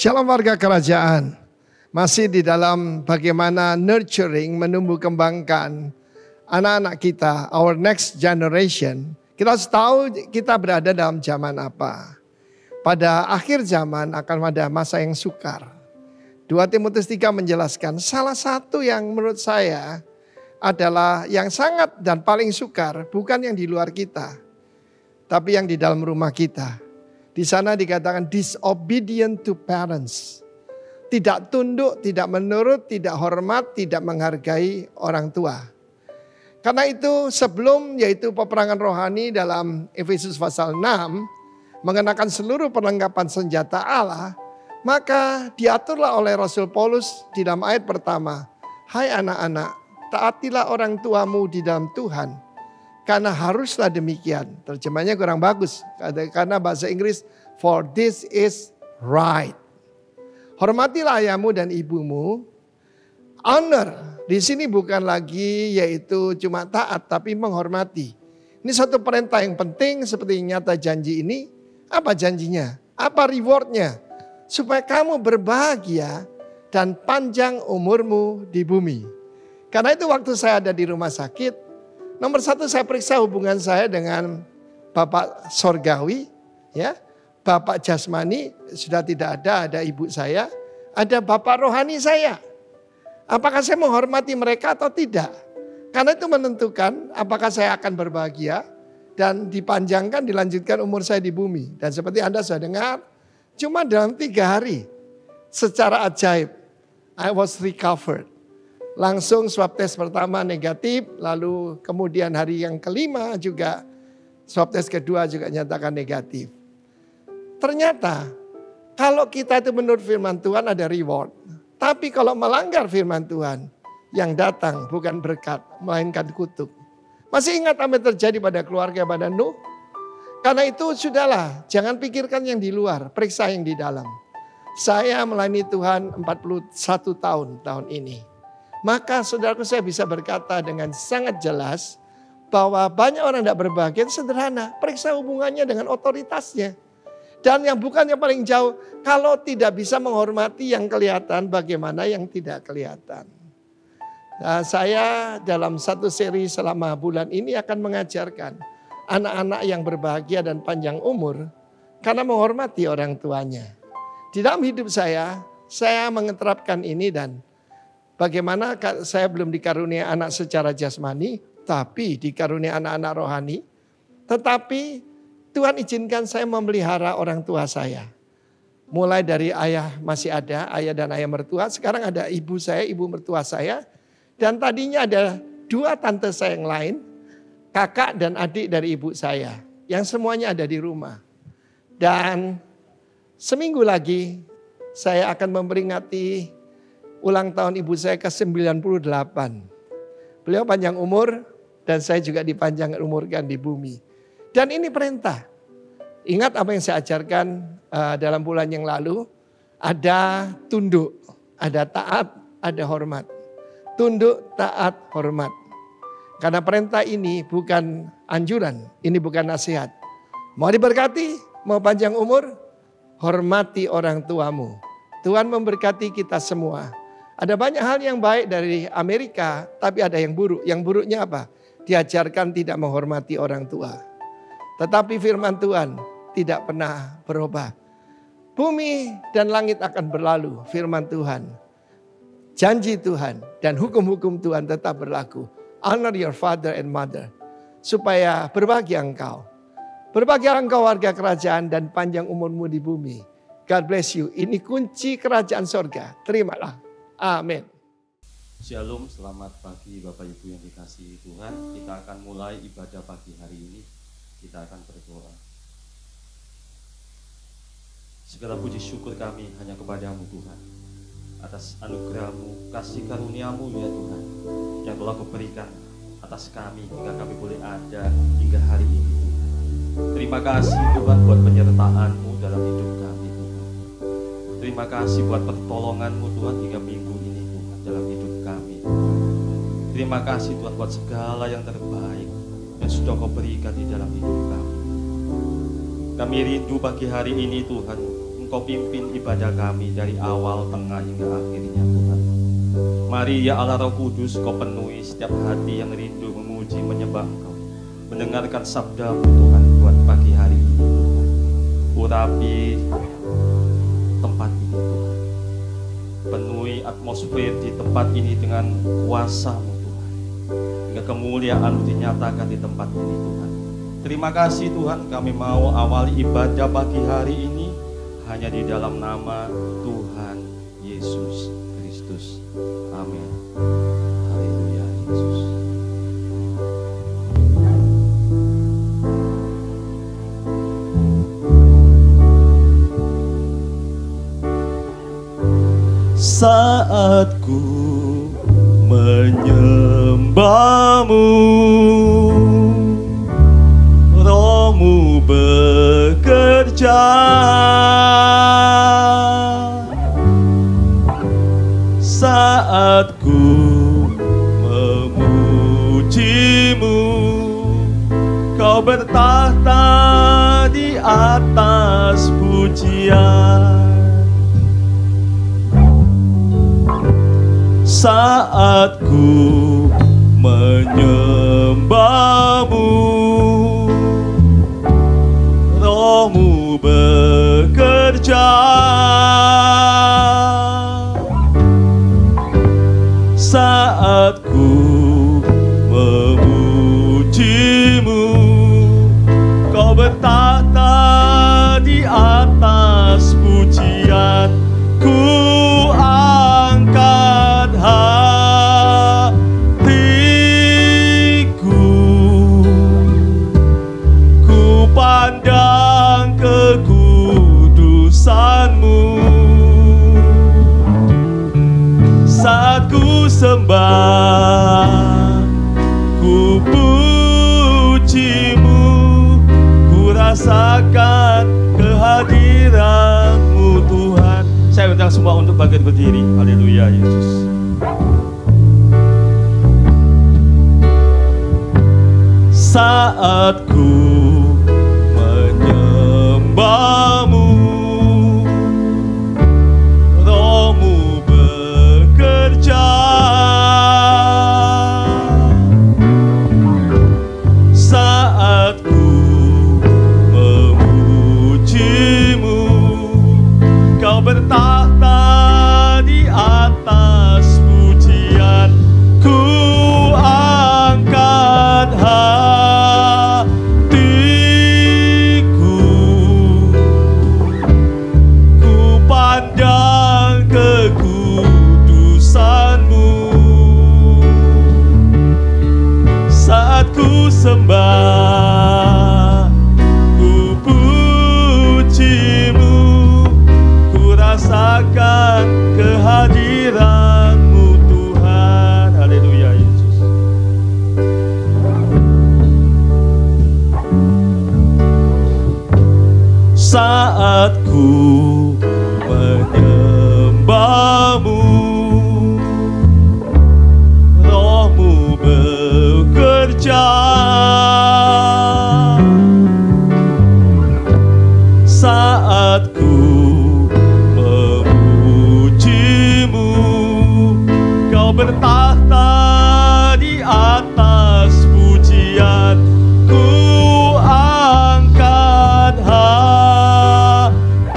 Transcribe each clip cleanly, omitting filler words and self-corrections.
Shalom warga kerajaan. Masih di dalam bagaimana nurturing, menumbuh kembangkan anak-anak kita, our next generation. Kita harus tahu kita berada dalam zaman apa. Pada akhir zaman akan ada masa yang sukar. 2 Timotius 3 menjelaskan salah satu yang menurut saya adalah yang sangat dan paling sukar bukan yang di luar kita, tapi yang di dalam rumah kita. Di sana dikatakan disobedient to parents. Tidak tunduk, tidak menurut, tidak hormat, tidak menghargai orang tua. Karena itu sebelum yaitu peperangan rohani dalam Efesus pasal 6. Mengenakan seluruh perlengkapan senjata Allah. Maka diaturlah oleh Rasul Paulus di dalam ayat pertama. Hai anak-anak, taatilah orang tuamu di dalam Tuhan. Karena haruslah demikian. Terjemahnya kurang bagus. Karena bahasa Inggris, for this is right. Hormatilah ayahmu dan ibumu. Honor di sini bukan lagi yaitu cuma taat, tapi menghormati. Ini satu perintah yang penting seperti nyata janji ini. Apa janjinya? Apa rewardnya? Supaya kamu berbahagia dan panjang umurmu di bumi. Karena itu waktu saya ada di rumah sakit, nomor satu saya periksa hubungan saya dengan Bapak Sorgawi, ya, Bapak Jasmani sudah tidak ada ibu saya, ada Bapak Rohani saya. Apakah saya menghormati mereka atau tidak? Karena itu menentukan apakah saya akan berbahagia dan dipanjangkan, dilanjutkan umur saya di bumi. Dan seperti Anda sudah dengar, cuma dalam 3 hari secara ajaib, I was recovered. Langsung swab test pertama negatif, lalu kemudian hari yang kelima juga swab test kedua juga nyatakan negatif. Ternyata kalau kita itu menurut firman Tuhan ada reward. Tapi kalau melanggar firman Tuhan, yang datang bukan berkat, melainkan kutuk. Masih ingat apa yang terjadi pada keluarga pada Nuh? Karena itu sudahlah, jangan pikirkan yang di luar, periksa yang di dalam. Saya melayani Tuhan 41 tahun ini. Maka saudaraku saya bisa berkata dengan sangat jelas bahwa banyak orang tidak berbahagia sederhana. Periksa hubungannya dengan otoritasnya. Dan yang bukan yang paling jauh, kalau tidak bisa menghormati yang kelihatan, bagaimana yang tidak kelihatan. Nah, saya dalam satu seri selama bulan ini akan mengajarkan anak-anak yang berbahagia dan panjang umur karena menghormati orang tuanya. Di dalam hidup saya mengeterapkan ini dan bagaimana saya belum dikarunia anak secara jasmani, tapi dikarunia anak-anak rohani. Tetapi Tuhan izinkan saya memelihara orang tua saya. Mulai dari ayah masih ada, ayah dan ayah mertua. Sekarang ada ibu saya, ibu mertua saya. Dan tadinya ada 2 tante saya yang lain, kakak dan adik dari ibu saya. Yang semuanya ada di rumah. Dan seminggu lagi saya akan memperingati ulang tahun ibu saya ke-98. Beliau panjang umur dan saya juga dipanjang umurkan di bumi. Dan ini perintah. Ingat apa yang saya ajarkan dalam bulan yang lalu. Ada tunduk, ada taat, ada hormat. Tunduk, taat, hormat. Karena perintah ini bukan anjuran, ini bukan nasihat. Mau diberkati, mau panjang umur, hormati orang tuamu. Tuhan memberkati kita semua. Ada banyak hal yang baik dari Amerika, tapi ada yang buruk. Yang buruknya apa? Diajarkan tidak menghormati orang tua. Tetapi firman Tuhan tidak pernah berubah. Bumi dan langit akan berlalu, firman Tuhan. Janji Tuhan dan hukum-hukum Tuhan tetap berlaku. Honor your father and mother. Supaya berbahagia engkau. Berbahagia engkau warga kerajaan dan panjang umurmu di bumi. God bless you. Ini kunci kerajaan sorga. Terimalah. Amin. Shalom, selamat pagi Bapak Ibu yang dikasihi Tuhan. Kita akan mulai ibadah pagi hari ini. Kita akan berdoa. Segala puji syukur kami hanya kepadamu Tuhan. Atas anugerah-Mu, kasih karunia-Mu ya Tuhan. Yang telah Kau berikan atas kami hingga kami boleh ada hingga hari ini Tuhan. Terima kasih Tuhan buat penyertaan-Mu dalam hidup kami Tuhan. Terima kasih buat pertolongan-Mu Tuhan hingga minggu ini Tuhan dalam hidup kami Tuhan. Terima kasih Tuhan buat segala yang terbaik yang sudah Kau berikan di dalam hidup kami. Kami rindu pagi hari ini Tuhan, Kau pimpin ibadah kami dari awal, tengah, hingga akhirnya Tuhan. Mari ya Allah Roh Kudus, Kau penuhi setiap hati yang rindu memuji, menyembah Kau, mendengarkan sabda-Mu Tuhan buat pagi hari ini Tuhan. Urapi tempat ini Tuhan. Penuhi atmosfer di tempat ini dengan kuasa-Mu Tuhan, hingga kemuliaan-Mu dinyatakan di tempat ini Tuhan. Terima kasih Tuhan, kami mau awali ibadah pagi hari ini hanya di dalam nama Tuhan Yesus Kristus. Amin. Haleluya Yesus. Saat ku menyembah-Mu, Roh-Mu bekerja. Saat ku memuji-Mu, Kau bertahta di atas pujian. Saat ku menyembah-Mu, Roh-Mu bekerja. Saat ku memuji-Mu, Kau bertahta di atas pujian. Ku angkat hatiku, ku pandang kekudusan-Mu. Saat ku sembah, ku puji-Mu, ku rasakan kehadiran-Mu Tuhan. Saya undang semua untuk bangkit berdiri. Haleluya Yesus. Saat ku menyembah-Mu, Roh-Mu bekerja. Saat ku memuji-Mu, Kau bertahta di atas pujian. Ku angkat hatiku, ku pandang kekudusan-Mu. Saat ku sembah, ku puji-Mu, ku rasakan kehadiran-Mu Tuhan. Haleluya Yesus. Saat ku menyembah-Mu, Roh-Mu bekerja. Saat ku memuji-Mu, Kau bertahta di atas pujian. Ku angkat hatiku,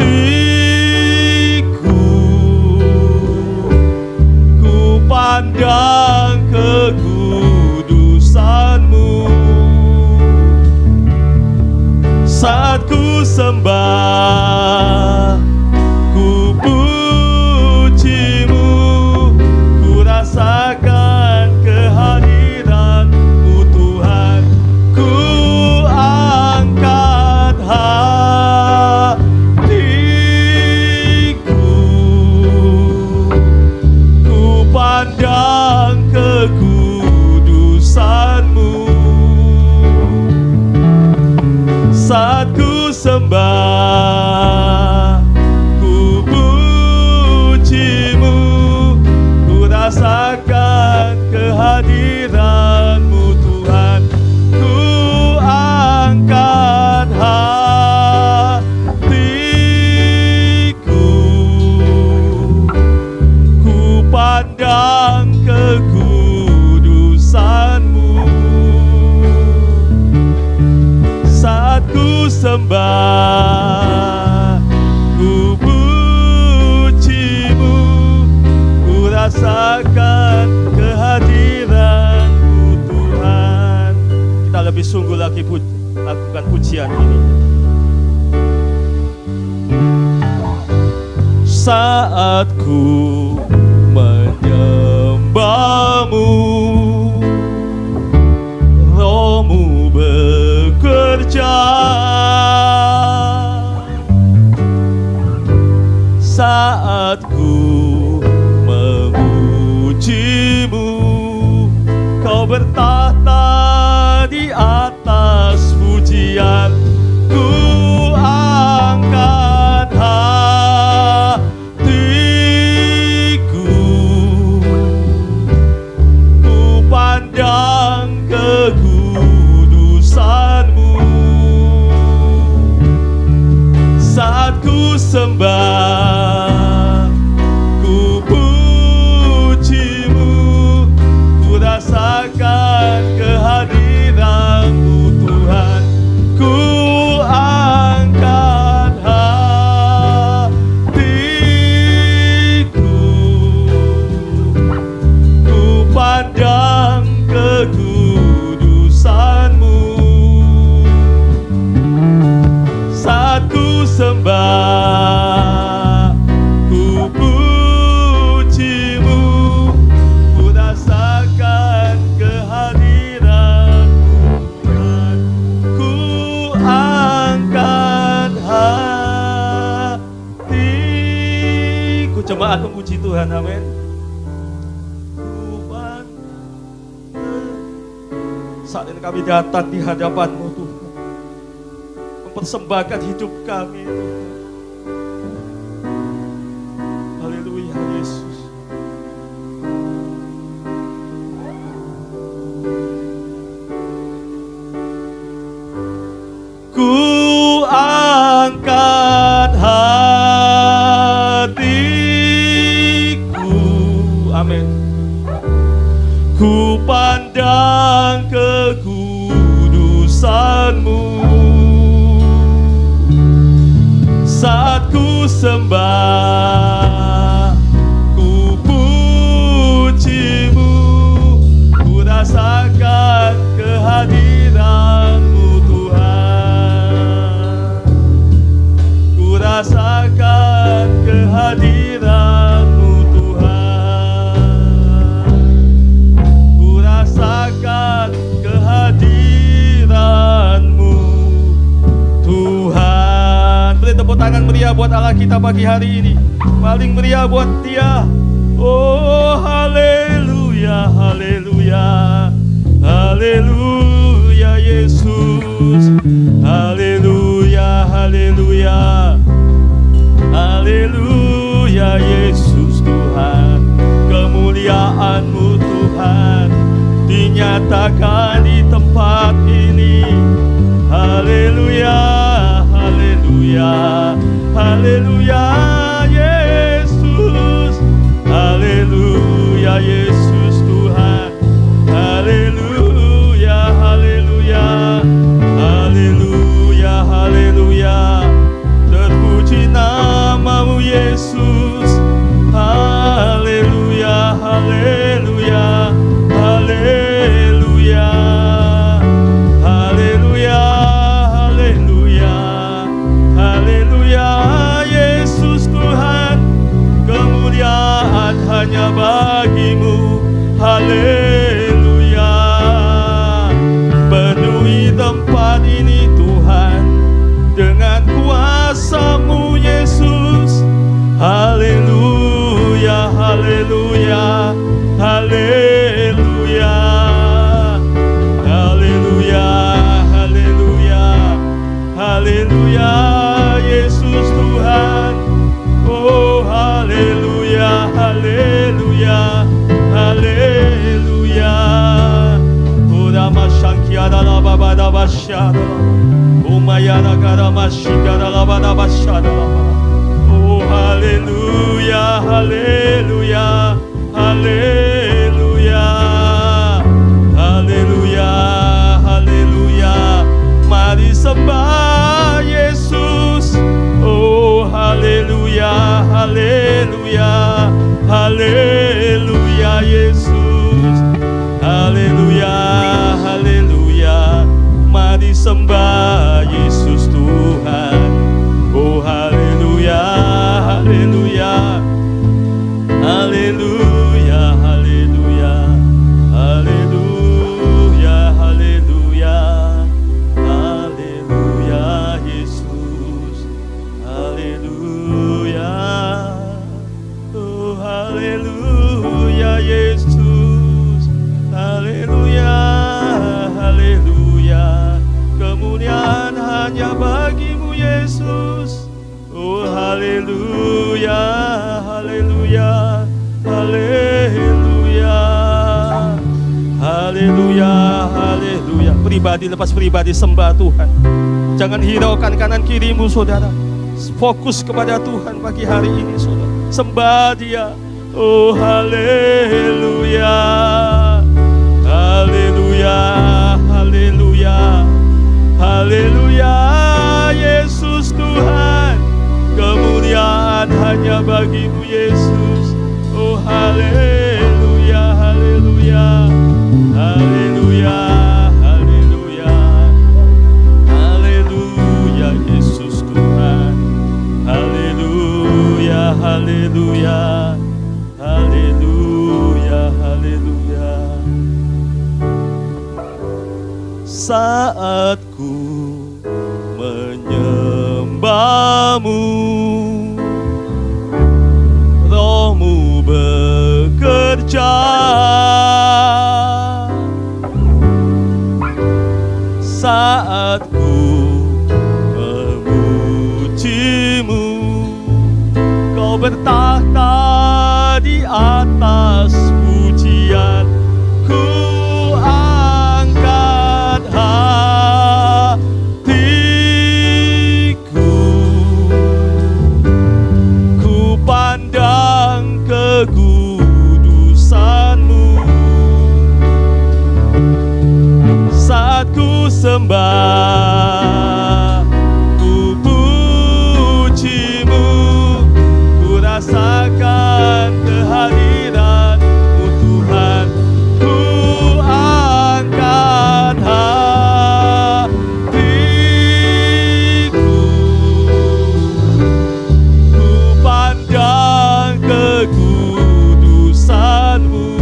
ku pandang kekudusan-Mu. Saat ku sembah, ku puji-Mu, ku rasakan kehadiran-Mu Tuhan. Ku angkat hatiku, ku pandang kekudusan-Mu. Saat ku sembah, lagi lakukan pujian ini. Saat ku menyembahmu, Rohmu bekerja. Saat ku memujimu, Kau bertahta di atas pujian. Ku angkat hatiku, ku pandang kekudusan-Mu. Saat ku sembah, ku puji-Mu, ku rasakan kehadiran-Mu Tuhan. Ku angkat hatiku, ku pandang kekudusan-Mu. Saat ku sembah, ku puji-Mu, ku rasakan kehadiran-Mu Tuhan. Ku angkat hatiku. Jemaat memuji Tuhan, amin. Saat ini kami datang di hadapan-Mu Tuhan, mempersembahkan hidup kami Tuhan. Haleluya Yesus. Ku angkat hatiku, amin. Ku pandang kekudusan-Mu. Saat ku sembah, ku puji-Mu, ku rasakan kehadiran-Mu Tuhan. Ku rasakan kehadiran-Mu Tuhan. Ku rasakan kehadiran-Mu Tuhan. Beri tepuk tangan meriah buat Allah kita pagi hari ini. Paling meriah buat Dia. Oh haleluya, haleluya, haleluya Yesus. Haleluya, haleluya, haleluya Yesus Tuhan. Kemuliaan-Mu Tuhan dinyatakan di tempat ini. Haleluya, haleluya, haleluya Yesus. Haleluya Yesus Tuhan. Haleluya, haleluya, haleluya, haleluya. Terpuji nama-Mu Yesus. Haleluya, haleluya, haleluya, haleluya, haleluya, haleluya Yesus Tuhan. Kemuliaan hanya bagi-Mu. Haleluya. Penuhi tempat ini Tuhan dengan kuasa-Mu Yesus. Haleluya, haleluya, haleluya, haleluya, haleluya, haleluya Yesus Tuhan. Oh haleluya, haleluya, haleluya. Ora masyangkiara labada basyara, umayara karamasyikara labada basyara. Oh haleluya, haleluya, haleluya, haleluya, haleluya. Mari sembah Yesus. Oh haleluya, haleluya, haleluya Yesus. Haleluya, haleluya. Mari sembah Yesus Tuhan. Oh haleluya, haleluya, haleluya, haleluya, haleluya, haleluya, haleluya Yesus, haleluya, oh haleluya Yesus, haleluya, haleluya, kemuliaan hanya bagimu Yesus, oh haleluya, haleluya, haleluya, haleluya, haleluya. Pribadi lepas pribadi sembah Tuhan. Jangan hiraukan kanan kirimu saudara. Fokus kepada Tuhan pagi hari ini saudara. Sembah Dia. Oh haleluya, haleluya, haleluya, haleluya Yesus Tuhan. Kemuliaan hanya bagimu Yesus. Oh haleluya, haleluya, haleluya, haleluya, haleluya Yesus Tuhan. Haleluya, haleluya, haleluya, haleluya. Saat ku menyembahmu, Rohmu bekerja. Saat ku memujimu, Kau bertahta di atas pujian. Ku angkat hatiku, ku pandang kekudusan-Mu. Saat ku sembah, ku puji-Mu, ku rasakan kehadiran-Mu Tuhan. Ku angkat hatiku, ku pandang kekudusan-Mu.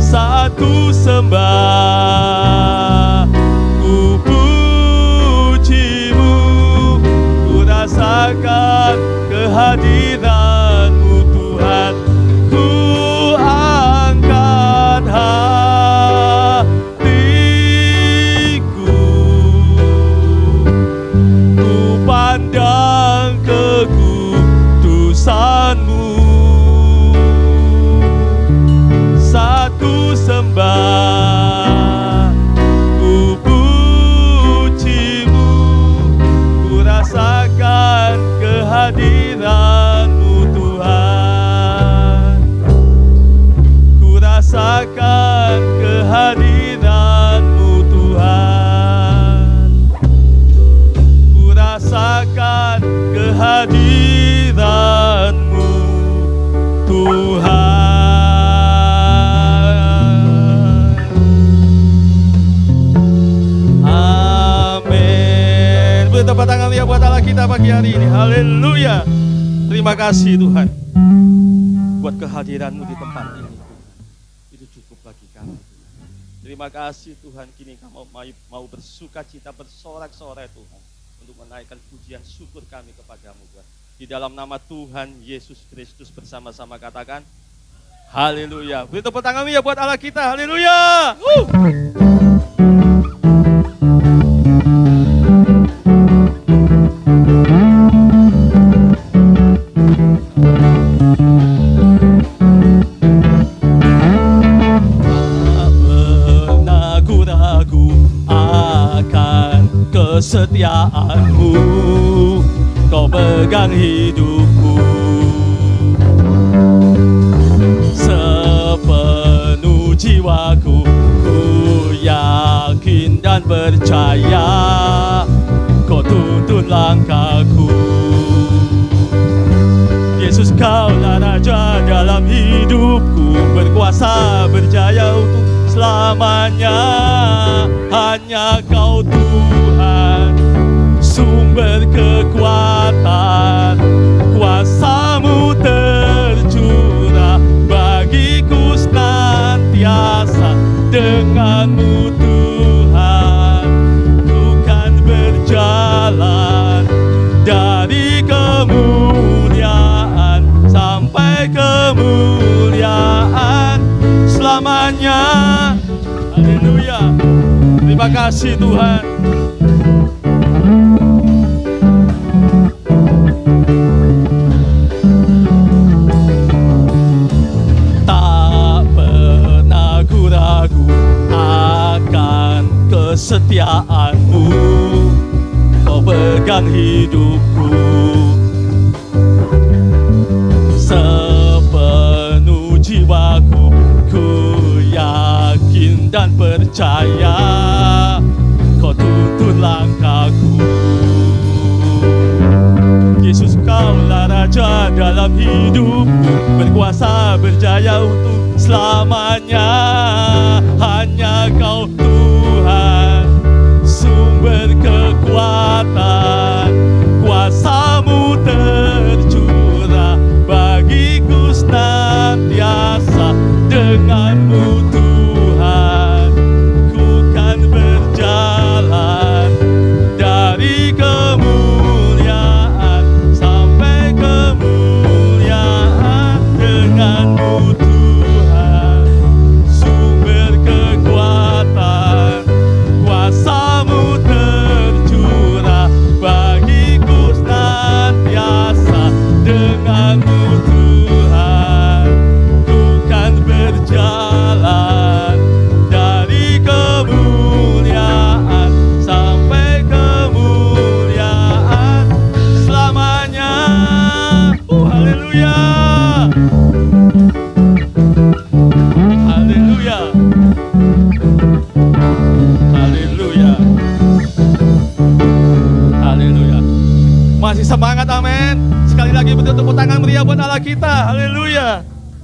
Saat ku sembah, ku puji-Mu, ku rasakan kehadiran-Mu Tuhan. Ku angkat hatiku, ku pandang kekudusan-Mu. Saat ku sembah, ku puji-Mu, ku rasakan kehadiran-Mu Tuhan. Ku rasakan kehadiran-Mu Tuhan. Ku rasakan kehadiran-Mu Tuhan. Tepuk tangan ya buat Allah kita pagi hari ini. Haleluya. Terima kasih Tuhan buat kehadiran-Mu di tempat ini. Itu cukup bagi kami. Terima kasih Tuhan, kini kami mau bersuka cita, bersorak-sorai Tuhan, untuk menaikkan pujian syukur kami kepadamu Tuhan. Di dalam nama Tuhan Yesus Kristus bersama-sama katakan haleluya. Beri tepuk tangan ya buat Allah kita. Haleluya. Kesetiaan-Mu, Kau pegang hidupku. Sepenuh jiwaku, ku yakin dan percaya Kau tuntun langkahku. Yesus, Kaulah Raja dalam hidupku, berkuasa berjaya untuk selamanya. hanya Kau Tuhan, sumber kekuatan, kuasa-Mu tercurah bagiku senantiasa. Dengan-Mu Tuhan, ku kan berjalan dari kemuliaan sampai kemuliaan selamanya. Haleluya. Terima kasih Tuhan. Tak pernah ku ragu akan kesetiaan-Mu, Kau pegang hidupku. Sepenuh jiwaku ku yakin dan percaya, Kau tuntun langkahku. Yesus, Kaulah Raja dalam hidupku, berkuasa berjaya untuk selamanya. Hanya Kau Tuhan, sumber kekuatan, kuasa-Mu tercurah bagiku senantiasa. Dengan-Mu Tuhan, ku kan berjalan dari kemuliaan sampai kemuliaan. Dengan-Mu Tuhan, sumber kekuatan, kuasa-Mu tercurah bagiku senantiasa. Dengan-Mu Tuhan, ku kan berjalan dari kemuliaan sampai kemuliaan selamanya. Haleluya. Haleluya. Haleluya. Haleluya. Masih semangat, amin. Sekali lagi bentuk tepuk tangan meriah buat Allah kita. Haleluya.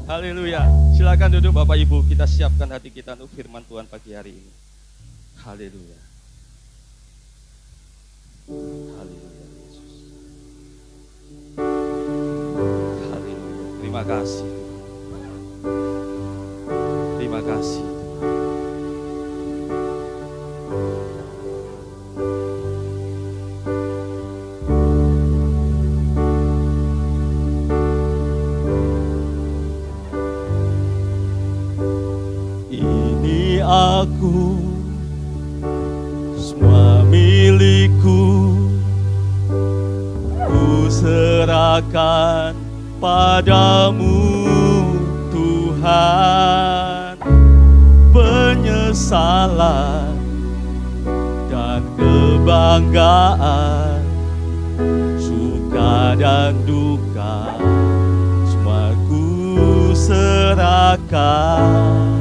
Haleluya. Silakan duduk Bapak Ibu, kita siapkan hati kita untuk firman Tuhan pagi hari ini. Haleluya. Haleluya Yesus. Haleluya. Terima kasih. Terima kasih. Ini aku, semua milikku, ku serahkan padamu Tuhan. Penyesalan dan kebanggaan, suka dan duka, semua ku serahkan.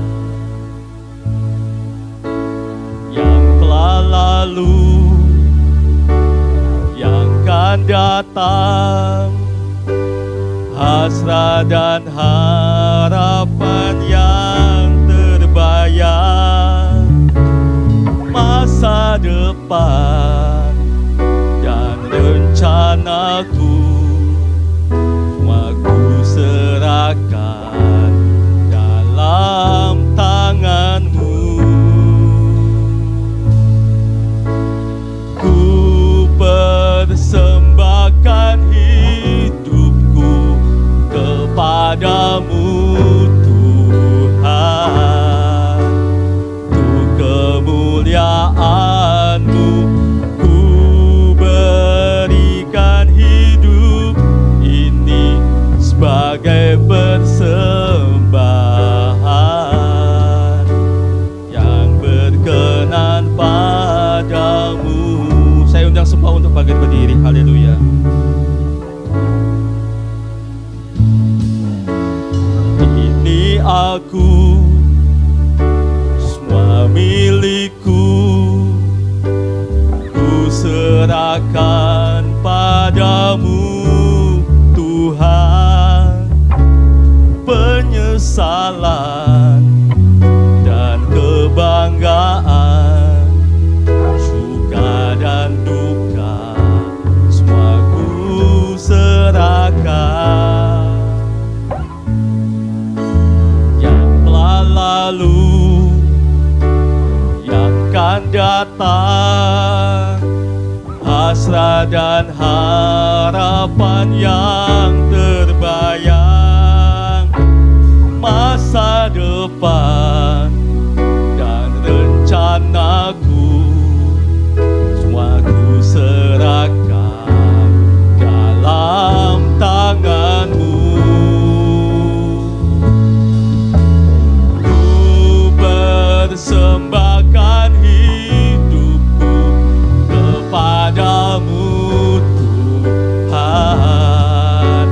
Yang telah lalu, yang akan datang, hasrat dan harapan yang terbayang, masa depan dan rencanaku, semua ku serahkan dalam tangan-Mu. Ku persembahkan hidupku kepadamu Tuhan, untuk kemuliaan-Mu ku berikan hidup ini sebagai persembahan yang berkenan padamu. Saya undang semua untuk bangkit berdiri. Haleluya. Ini aku, semua milikku, ku serahkan padamu Tuhan. Penyesalan dan kebanggaan, dan harapan yang terbayang, masa depan dan rencanaku, semua ku serahkan dalam tangan-Mu. Ku persembahkan hidupku kepadamu Tuhan,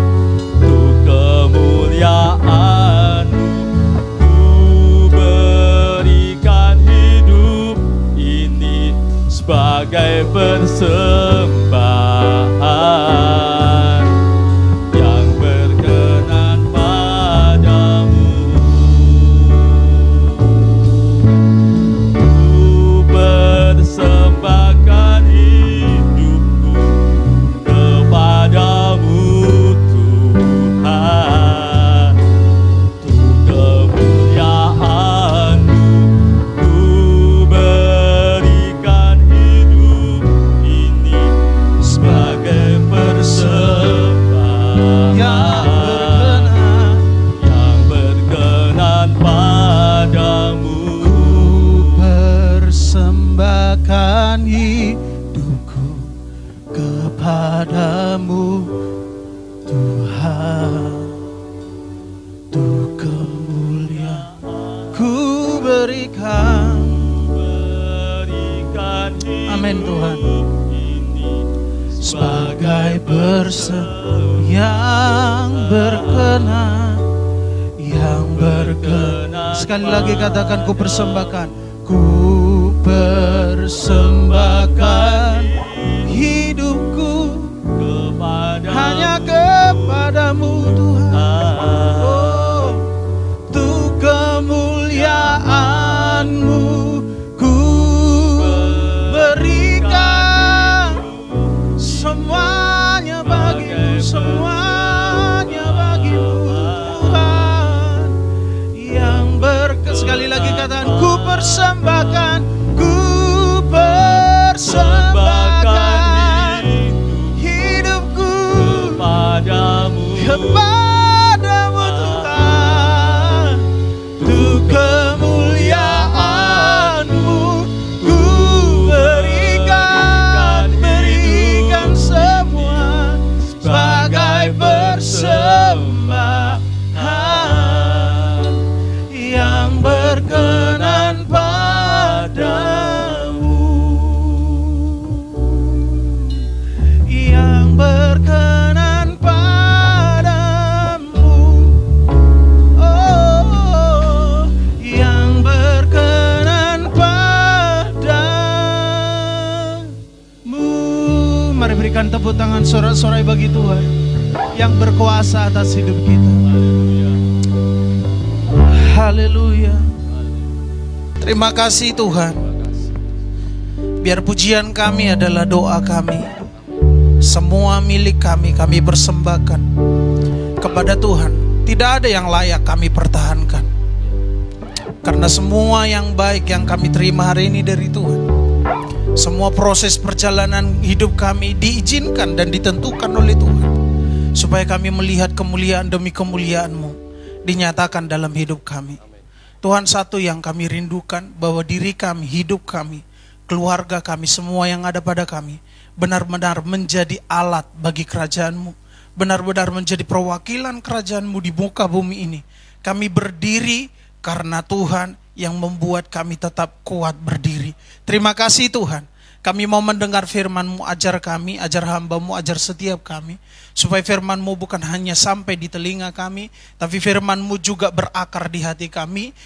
untuk kemuliaan-Mu. Ku berikan hidup ini sebagai persembahan yang berkenan padamu. Ku persembahkan hidupku kepadamu Tuhan, untuk kemuliaan-Mu. Ku berikan hidup ini sebagai persembahan yang berkenan padamu. Persembahkan hidupku kepadamu Tuhan, untuk kemuliaan ku berikan hidup Amin, Tuhan. ini sebagai yang berkenan, yang berkenan. Sekali lagi katakan, ku persembahkan, ku persembahkan hidupku hanya kepadamu Tuhan. Oh, untuk kemuliaan-Mu ku berikan semuanya bagimu, semuanya bagimu Tuhan. Yang sekali lagi katakan, ku persembahkan, ku persembahkan hidupku kepadamu Tuhan, untuk kemuliaan-Mu. Ku berikan semua sebagai persembahan yang berkenan padamu, yang berkenan padamu. Oh, yang berkenan padamu. Mari berikan tepuk tangan sorak-sorai bagi Tuhan yang berkuasa atas hidup kita. Haleluya. Terima kasih Tuhan. Biar pujian kami adalah doa kami, semua milik kami, kami persembahkan kepada Tuhan. Tidak ada yang layak kami pertahankan, karena semua yang baik yang kami terima hari ini dari Tuhan. Semua proses perjalanan hidup kami diizinkan dan ditentukan oleh Tuhan, supaya kami melihat kemuliaan demi kemuliaan-Mu dinyatakan dalam hidup kami. Tuhan, satu yang kami rindukan, bahwa diri kami, hidup kami, keluarga kami, semua yang ada pada kami benar-benar menjadi alat bagi kerajaan-Mu, benar-benar menjadi perwakilan kerajaan-Mu di muka bumi ini. Kami berdiri karena Tuhan yang membuat kami tetap kuat berdiri. Terima kasih Tuhan. Kami mau mendengar firman-Mu, ajar kami, ajar hamba-Mu, ajar setiap kami, supaya firman-Mu bukan hanya sampai di telinga kami, tapi firman-Mu juga berakar di hati kami,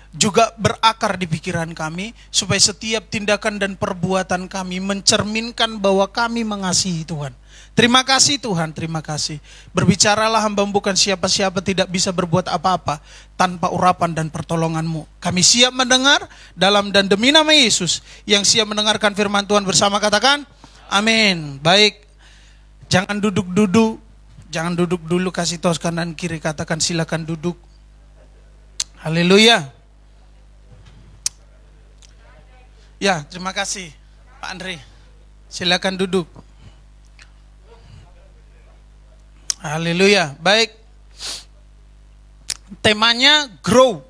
juga berakar di pikiran kami, supaya setiap tindakan dan perbuatan kami mencerminkan bahwa kami mengasihi Tuhan. Terima kasih Tuhan, terima kasih. Berbicaralah hamba, bukan siapa-siapa, tidak bisa berbuat apa-apa tanpa urapan dan pertolongan-Mu. Kami siap mendengar dalam dan demi nama Yesus. Yang siap mendengarkan firman Tuhan bersama katakan amin. Baik, jangan duduk-duduk, jangan duduk dulu, kasih tos kanan kiri, katakan silakan duduk. Haleluya. Ya, terima kasih Pak Andre. Silakan duduk. Haleluya. Baik. Temanya grow.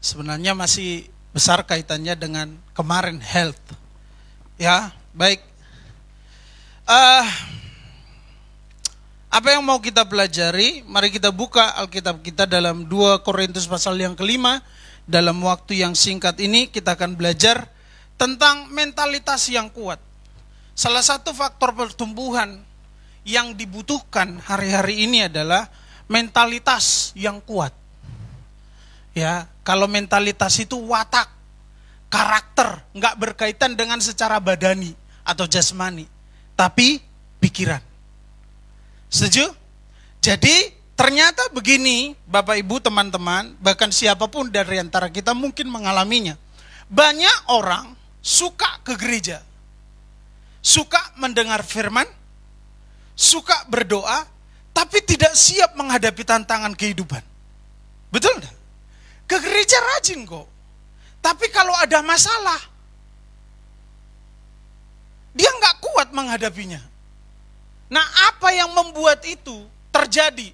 Sebenarnya masih besar kaitannya dengan kemarin health. Ya, baik. Apa yang mau kita pelajari? Mari kita buka Alkitab kita dalam 2 Korintus pasal yang kelima. Dalam waktu yang singkat ini kita akan belajar tentang mentalitas yang kuat. Salah satu faktor pertumbuhan yang dibutuhkan hari-hari ini adalah mentalitas yang kuat. Ya, kalau mentalitas itu watak, karakter, nggak berkaitan dengan secara badani atau jasmani, tapi pikiran. Setuju? Jadi ternyata begini, Bapak Ibu, teman-teman, bahkan siapapun dari antara kita mungkin mengalaminya. Banyak orang suka ke gereja, suka mendengar firman, suka berdoa, tapi tidak siap menghadapi tantangan kehidupan. Betul enggak? Ke gereja rajin kok, tapi kalau ada masalah, dia nggak kuat menghadapinya. Nah, apa yang membuat itu terjadi?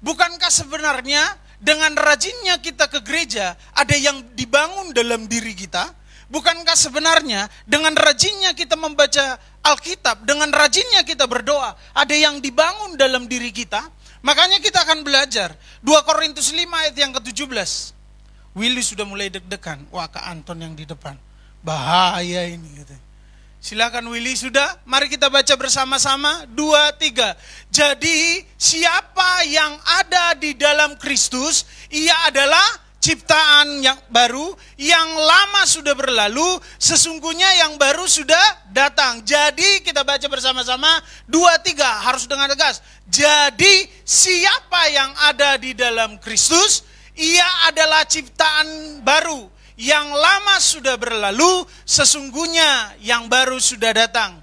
Bukankah sebenarnya dengan rajinnya kita ke gereja, ada yang dibangun dalam diri kita? Bukankah sebenarnya dengan rajinnya kita membaca Alkitab, dengan rajinnya kita berdoa, ada yang dibangun dalam diri kita? Makanya kita akan belajar 2 Korintus 5 ayat yang ke-17. Willy sudah mulai deg-degan. Wah, Kak Anton yang di depan. Bahaya ini. Gitu. Silakan Willy, sudah. Mari kita baca bersama-sama. 2, 3. Jadi siapa yang ada di dalam Kristus, ia adalah ciptaan yang baru, yang lama sudah berlalu, sesungguhnya yang baru sudah datang. Jadi kita baca bersama-sama 2, 3, harus dengan tegas. Jadi siapa yang ada di dalam Kristus, ia adalah ciptaan baru, yang lama sudah berlalu, sesungguhnya yang baru sudah datang.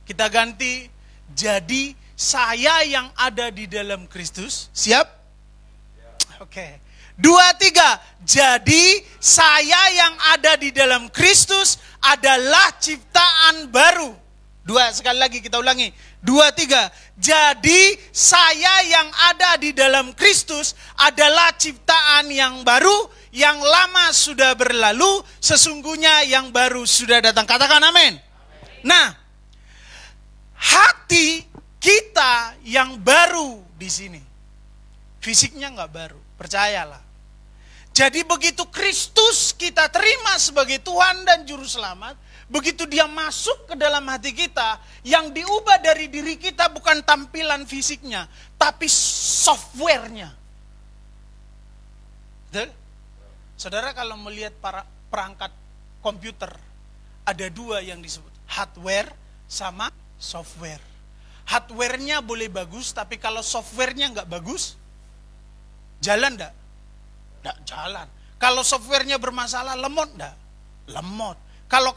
Kita ganti, jadi saya yang ada di dalam Kristus, siap? Oke. 2, 3. Jadi saya yang ada di dalam Kristus adalah ciptaan baru. 2, sekali lagi kita ulangi. 2, 3. Jadi saya yang ada di dalam Kristus adalah ciptaan yang baru, yang lama sudah berlalu, sesungguhnya yang baru sudah datang. Katakan amin. Nah, hati kita yang baru di sini. Fisiknya nggak baru, percayalah. Jadi begitu Kristus kita terima sebagai Tuhan dan Juru Selamat, begitu dia masuk ke dalam hati kita, yang diubah dari diri kita bukan tampilan fisiknya, tapi softwarenya. Betul? Saudara kalau melihat para perangkat komputer, ada 2 yang disebut, hardware sama software. Hardware-nya boleh bagus, tapi kalau software-nya nggak bagus, jalan enggak? Enggak jalan. Kalau softwarenya bermasalah, lemot enggak? Lemot. Kalau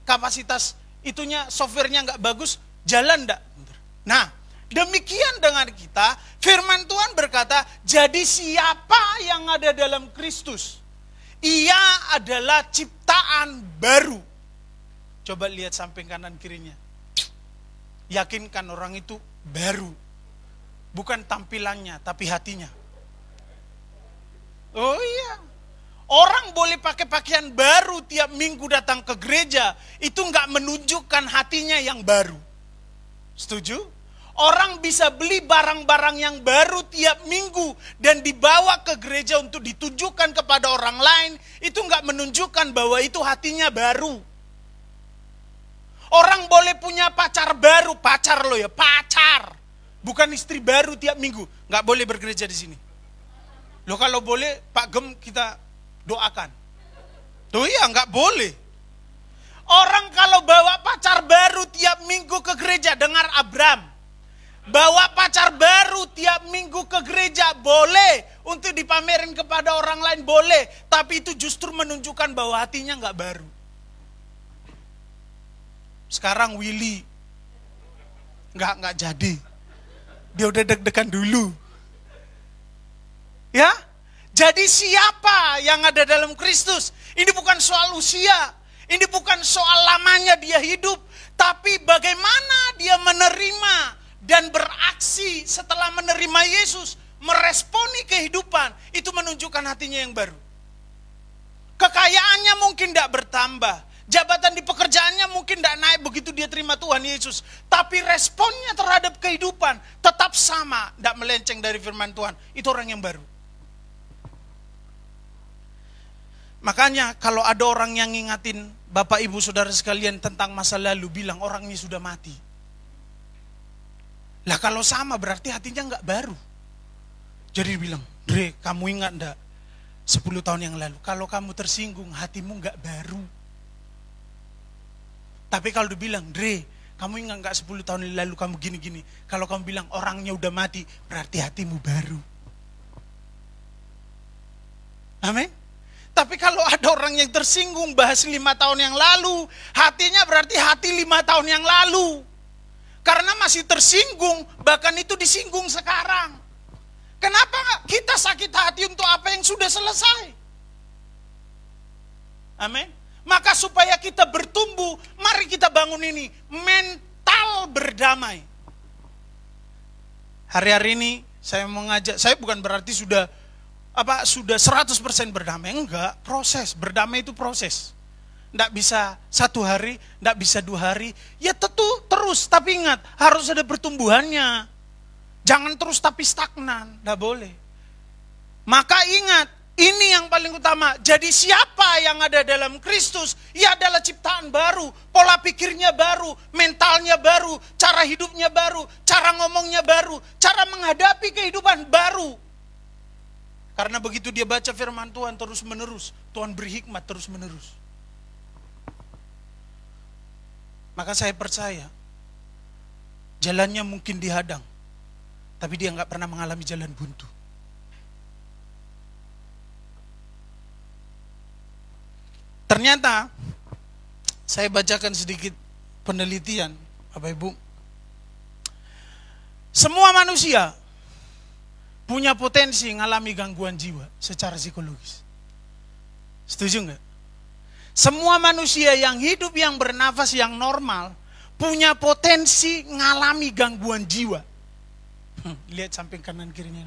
kapasitas itunya, softwarenya enggak bagus, jalan enggak? Nah, demikian dengan kita, firman Tuhan berkata, jadi siapa yang ada dalam Kristus, ia adalah ciptaan baru. Coba lihat samping kanan kirinya. Yakinkan orang itu baru. Bukan tampilannya, tapi hatinya. Oh iya, orang boleh pakai pakaian baru tiap minggu datang ke gereja, itu nggak menunjukkan hatinya yang baru. Setuju? Orang bisa beli barang-barang yang baru tiap minggu dan dibawa ke gereja untuk ditunjukkan kepada orang lain, itu nggak menunjukkan bahwa itu hatinya baru. Orang boleh punya pacar baru, pacar lo ya, pacar, bukan istri baru tiap minggu, nggak boleh bergereja di sini. Loh kalau boleh Pak Gem kita doakan. Tuh iya nggak boleh. Orang kalau bawa pacar baru tiap minggu ke gereja, dengar Abram. Bawa pacar baru tiap minggu ke gereja boleh, untuk dipamerin kepada orang lain boleh, tapi itu justru menunjukkan bahwa hatinya nggak baru. Sekarang Willy nggak jadi, dia udah deg-degan dulu. Ya, jadi siapa yang ada dalam Kristus? Ini bukan soal usia, Ini bukan soal lamanya dia hidup, tapi bagaimana dia menerima dan beraksi setelah menerima Yesus, meresponi kehidupan, itu menunjukkan hatinya yang baru. Kekayaannya mungkin tidak bertambah, jabatan di pekerjaannya mungkin tidak naik begitu dia terima Tuhan Yesus, tapi responnya terhadap kehidupan tetap sama, tidak melenceng dari firman Tuhan. Itu orang yang baru. Makanya kalau ada orang yang ngingatin Bapak Ibu Saudara sekalian tentang masa lalu, bilang orangnya sudah mati. Lah kalau sama berarti hatinya nggak baru. Jadi bilang, Dre, kamu ingat enggak 10 tahun yang lalu? Kalau kamu tersinggung, hatimu nggak baru. Tapi kalau dibilang, Dre, kamu ingat nggak 10 tahun lalu kamu gini-gini? Kalau kamu bilang orangnya udah mati, berarti hatimu baru. Amin. Tapi kalau ada orang yang tersinggung bahas 5 tahun yang lalu, hatinya berarti hati 5 tahun yang lalu. Karena masih tersinggung, bahkan itu disinggung sekarang. Kenapa kita sakit hati untuk apa yang sudah selesai? Amin. Maka supaya kita bertumbuh, mari kita bangun ini, mental berdamai. Hari-hari ini saya mengajak, saya bukan berarti sudah 100% berdamai, enggak, proses, berdamai itu proses. Enggak bisa 1 hari, enggak bisa 2 hari, ya tentu terus, tapi ingat, harus ada pertumbuhannya. Jangan terus tapi stagnan, enggak boleh. Maka ingat, ini yang paling utama, jadi siapa yang ada dalam Kristus, ia adalah ciptaan baru, pola pikirnya baru, mentalnya baru, cara hidupnya baru, cara ngomongnya baru, cara menghadapi kehidupan baru. Karena begitu dia baca firman Tuhan terus menerus, Tuhan beri hikmat terus menerus. Maka saya percaya, jalannya mungkin dihadang, tapi dia nggak pernah mengalami jalan buntu. Ternyata, saya bacakan sedikit penelitian, Bapak Ibu. Semua manusia punya potensi mengalami gangguan jiwa secara psikologis. Setuju nggak? Semua manusia yang hidup, yang bernafas, yang normal, punya potensi mengalami gangguan jiwa. Lihat samping kanan kirinya.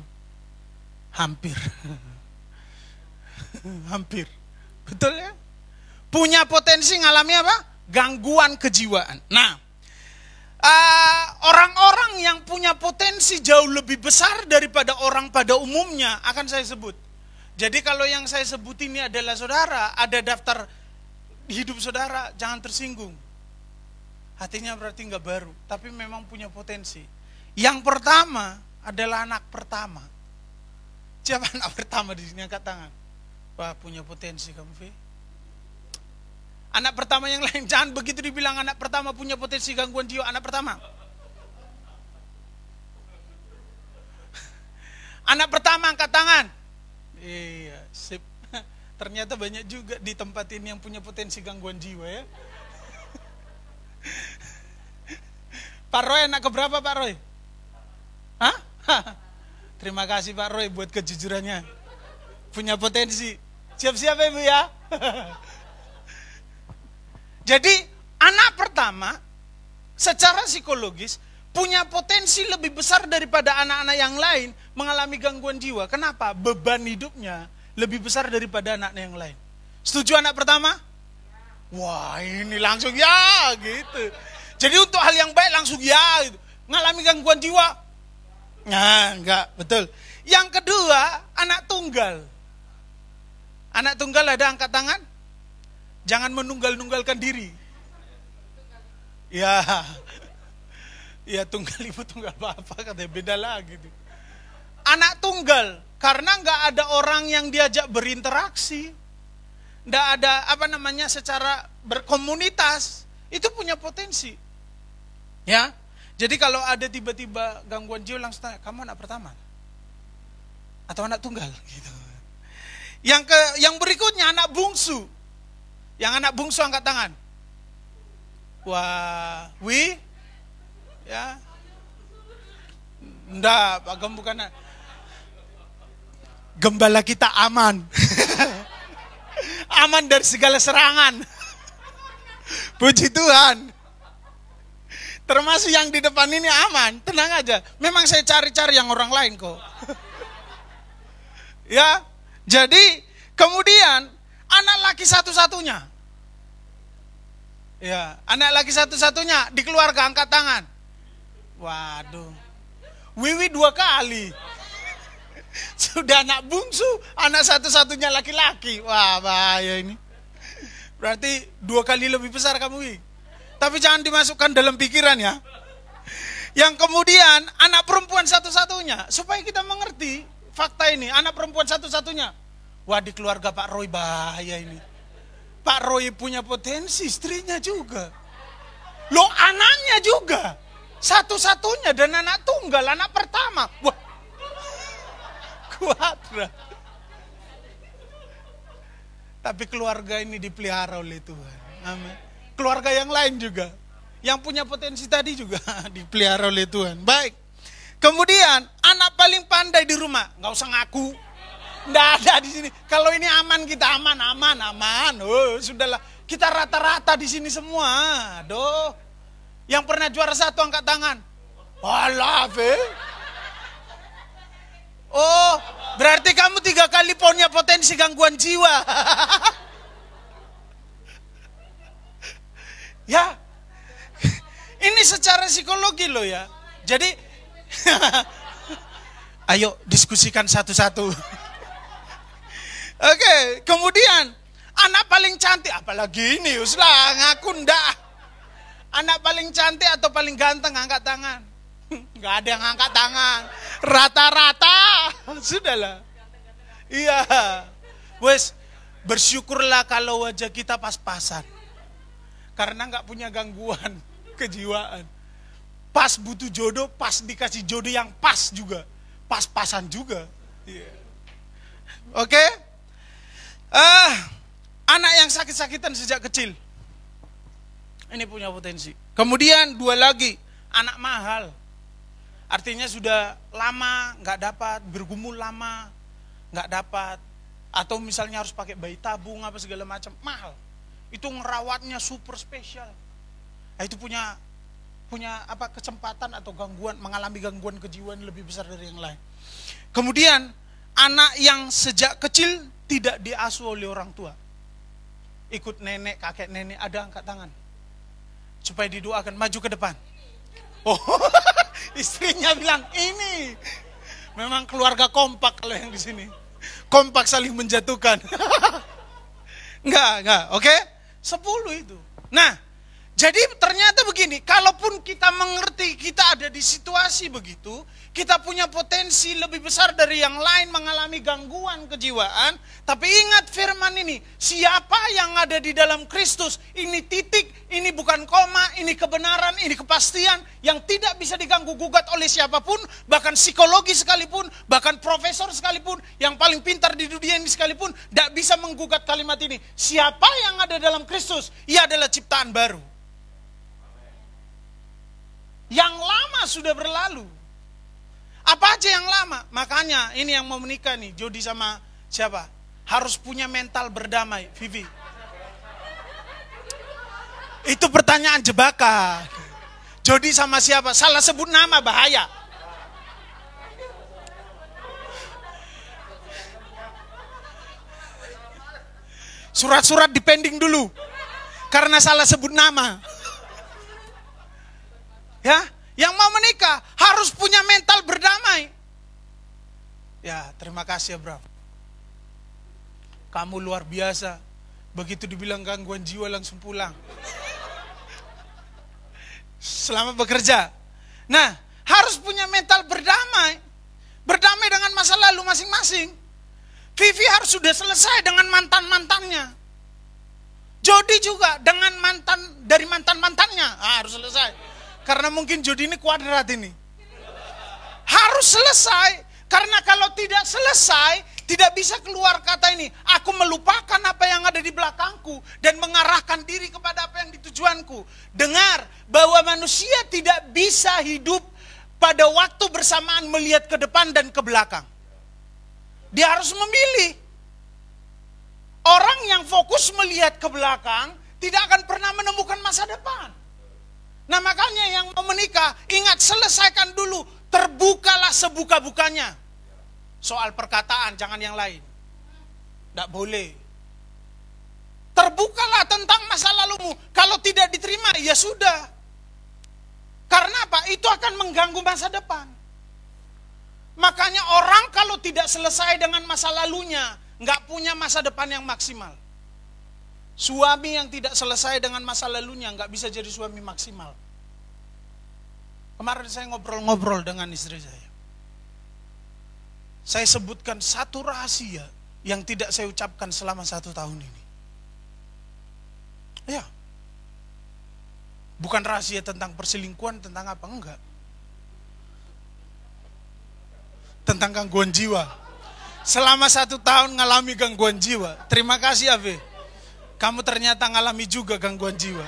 Hampir. Hampir. Betul ya? Punya potensi mengalami apa? Gangguan kejiwaan. Nah, orang-orang yang punya potensi jauh lebih besar daripada orang pada umumnya akan saya sebut. Jadi kalau yang saya sebut ini adalah saudara, ada daftar hidup saudara, jangan tersinggung. Hatinya berarti nggak baru, tapi memang punya potensi. Yang pertama adalah anak pertama. Siapa anak pertama di sini, angkat tangan? Wah, punya potensi kamu, V. Anak pertama yang lain, jangan begitu dibilang anak pertama punya potensi gangguan jiwa, anak pertama. Anak pertama angkat tangan. Iya, sip. Ternyata banyak juga di tempat ini yang punya potensi gangguan jiwa ya. Pak Roy anak keberapa Pak Roy? Hah? Terima kasih Pak Roy buat kejujurannya. Punya potensi. Siap-siap ya Bu ya. Jadi anak pertama secara psikologis punya potensi lebih besar daripada anak-anak yang lain mengalami gangguan jiwa. Kenapa? Beban hidupnya lebih besar daripada anak yang lain. Setuju anak pertama? Wah, ini langsung ya gitu. Jadi untuk hal yang baik langsung ya gitu. Mengalami gangguan jiwa? Nah, enggak, betul. Yang kedua, anak tunggal. Anak tunggal ada angkat tangan? Jangan menunggal-nunggalkan diri. Ya, ya tunggal ibu tunggal bapak katanya beda lagi. Anak tunggal karena nggak ada orang yang diajak berinteraksi, nggak ada secara berkomunitas, itu punya potensi. Ya, jadi kalau ada tiba-tiba gangguan jiwa langsung tanya, kamu anak pertama atau anak tunggal? Gitu. Yang berikutnya anak bungsu. Yang anak bungsu angkat tangan. Wah, ya. Enggak, Pak Gem bukan. Gembala kita aman. Aman dari segala serangan. Puji Tuhan. Termasuk yang di depan ini aman, tenang aja. Memang saya cari-cari yang orang lain kok. Ya, jadi kemudian anak laki satu-satunya. Ya, anak laki satu-satunya di keluarga angkat tangan. Waduh. Wiwi 2 kali. Sudah anak bungsu, anak satu-satunya laki-laki. Wah, bahaya ini. Berarti 2 kali lebih besar kamu, Wi. Tapi jangan dimasukkan dalam pikiran ya. Yang kemudian anak perempuan satu-satunya. Supaya kita mengerti fakta ini. Anak perempuan satu-satunya. Wah, di keluarga Pak Roy bahaya ini. Pak Roy punya potensi, istrinya juga. Loh, anaknya juga. Satu-satunya dan anak tunggal, anak pertama. Wah, kuadrat. Tapi keluarga ini dipelihara oleh Tuhan. Amin. Keluarga yang lain juga, yang punya potensi tadi juga dipelihara oleh Tuhan. Baik. Kemudian anak paling pandai di rumah, nggak usah ngaku, nggak ada di sini. Kalau ini aman, kita aman. Oh, sudahlah, kita rata-rata di sini semua. Aduh, yang pernah juara 1 angkat tangan. Walah, oh, berarti kamu 3 kali punya potensi gangguan jiwa. Ya, ini secara psikologi loh ya. Jadi, ayo diskusikan satu-satu. Oke, kemudian anak paling cantik, apalagi ini, uslah ngaku ndak. Anak paling cantik atau paling ganteng angkat tangan. Nggak ada yang angkat tangan. Rata-rata, sudahlah. Iya, wes bersyukurlah kalau wajah kita pas-pasan. Karena nggak punya gangguan kejiwaan. Pas butuh jodoh, pas dikasih jodoh yang pas juga. Pas-pasan juga. Yeah. Oke. Anak yang sakit-sakitan sejak kecil. Ini punya potensi. Kemudian 2 lagi. Anak mahal. Artinya sudah lama nggak dapat. Bergumul lama nggak dapat. Atau misalnya harus pakai bayi tabung apa segala macam. Mahal. Itu ngerawatnya super spesial. Nah, itu punya apa kesempatan atau gangguan, mengalami gangguan kejiwaan lebih besar dari yang lain. Kemudian anak yang sejak kecil tidak diasuh oleh orang tua. Ikut nenek, kakek nenek, ada angkat tangan. Supaya didoakan, maju ke depan. Oh, istrinya bilang, ini memang keluarga kompak kalau yang di sini. Kompak saling menjatuhkan. Enggak, oke? 10 itu. Nah, jadi ternyata begini, kalaupun kita mengerti kita ada di situasi begitu, kita punya potensi lebih besar dari yang lain mengalami gangguan kejiwaan, tapi ingat firman ini, siapa yang ada di dalam Kristus, ini titik, ini bukan koma, ini kebenaran, ini kepastian yang tidak bisa diganggu-gugat oleh siapapun, bahkan psikologi sekalipun, bahkan profesor sekalipun, yang paling pintar di dunia ini sekalipun, tidak bisa menggugat kalimat ini. Siapa yang ada dalam Kristus, ia adalah ciptaan baru. Yang lama sudah berlalu. Apa aja yang lama? Makanya ini yang mau menikah nih, Jody sama siapa? Harus punya mental berdamai, Vivi. Itu pertanyaan jebakan. Jody sama siapa? Salah sebut nama bahaya. Surat-surat dipending dulu. Karena salah sebut nama. Ya, yang mau menikah harus punya mental berdamai. Ya, terima kasih ya, Bro. Kamu luar biasa. Begitu dibilang gangguan jiwa langsung pulang. Selamat bekerja. Nah, harus punya mental berdamai. Berdamai dengan masa lalu masing-masing. Vivi harus sudah selesai dengan mantan-mantannya. Jody juga dengan dari mantan-mantannya harus selesai. Karena mungkin Jody ini kuadrat ini. Harus selesai. Karena kalau tidak selesai, tidak bisa keluar kata ini. Aku melupakan apa yang ada di belakangku. Dan mengarahkan diri kepada apa yang ditujuanku. Dengar bahwa manusia tidak bisa hidup pada waktu bersamaan melihat ke depan dan ke belakang. Dia harus memilih. Orang yang fokus melihat ke belakang tidak akan pernah menemukan masa depan. Nah makanya yang mau menikah, ingat selesaikan dulu, terbukalah sebuka-bukanya. Soal perkataan, jangan yang lain. Tidak boleh. Terbukalah tentang masa lalumu. Kalau tidak diterima, ya sudah. Karena apa? Itu akan mengganggu masa depan. Makanya orang kalau tidak selesai dengan masa lalunya, nggak punya masa depan yang maksimal. Suami yang tidak selesai dengan masa lalunya nggak bisa jadi suami maksimal. Kemarin saya ngobrol-ngobrol dengan istri saya. Saya sebutkan satu rahasia yang tidak saya ucapkan selama 1 tahun ini. Ya, bukan rahasia tentang perselingkuhan, tentang apa, enggak. Tentang gangguan jiwa. Selama 1 tahun ngalami gangguan jiwa. Terima kasih Ave. Kamu ternyata ngalami juga gangguan jiwa.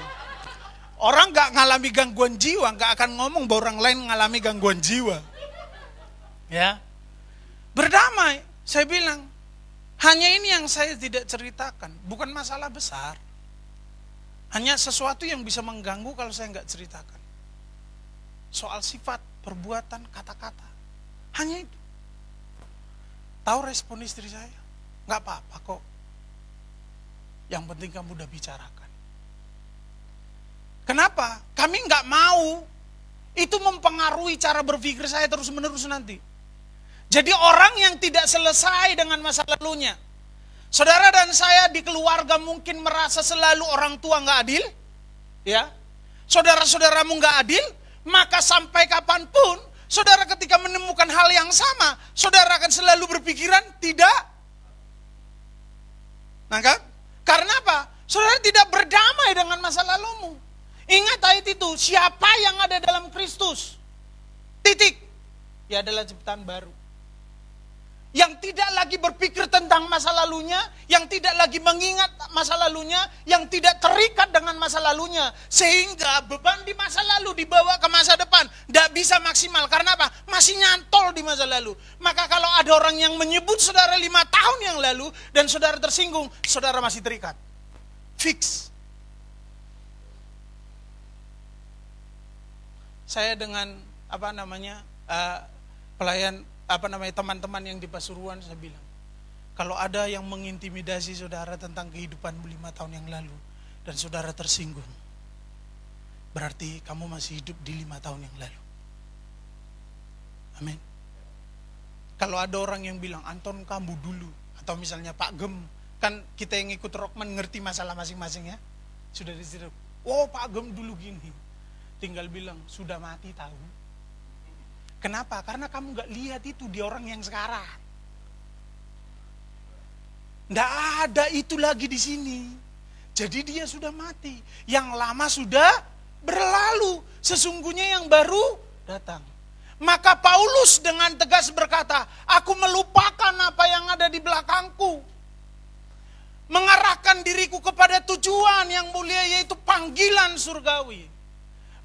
Orang gak ngalami gangguan jiwa gak akan ngomong bahwa orang lain ngalami gangguan jiwa. Ya, berdamai. Saya bilang, hanya ini yang saya tidak ceritakan. Bukan masalah besar. Hanya sesuatu yang bisa mengganggu kalau saya gak ceritakan. Soal sifat, perbuatan, kata-kata. Hanya itu. Tahu respon istri saya? Gak apa-apa kok. Yang penting kamu udah bicarakan. Kenapa? Kami nggak mau itu mempengaruhi cara berpikir saya terus-menerus nanti. Jadi orang yang tidak selesai dengan masa lalunya. Saudara dan saya di keluarga mungkin merasa selalu orang tua nggak adil. Ya, saudara-saudaramu nggak adil, maka sampai kapanpun, saudara ketika menemukan hal yang sama, saudara akan selalu berpikiran tidak. Nah kan? Karena apa? Saudara tidak berdamai dengan masa lalumu. Ingat ayat itu, siapa yang ada dalam Kristus? Titik. Dia adalah ciptaan baru. Yang tidak lagi berpikir tentang masa lalunya, yang tidak lagi mengingat masa lalunya, yang tidak terikat dengan masa lalunya. Sehingga beban di masa lalu dibawa ke masa depan. Tidak bisa maksimal. Karena apa? Masih nyantol di masa lalu. Maka kalau ada orang yang menyebut saudara 5 tahun yang lalu, dan saudara tersinggung, saudara masih terikat. Fix. Saya dengan pelayan teman-teman yang di Pasuruan, saya bilang, kalau ada yang mengintimidasi saudara tentang kehidupanmu 5 tahun yang lalu dan saudara tersinggung, berarti kamu masih hidup di 5 tahun yang lalu. Amin. Kalau ada orang yang bilang, Anton kamu dulu, atau misalnya Pak Gem, kan kita yang ikut Rockman ngerti masalah masing-masing ya, sudah disitu. Oh Pak Gem dulu gini. Tinggal bilang, sudah mati tahu. Kenapa? Karena kamu gak lihat itu di orang yang sekarang. Nggak ada itu lagi di sini. Jadi dia sudah mati. Yang lama sudah berlalu. Sesungguhnya yang baru datang. Maka Paulus dengan tegas berkata, aku melupakan apa yang ada di belakangku. Mengarahkan diriku kepada tujuan yang mulia, yaitu panggilan surgawi.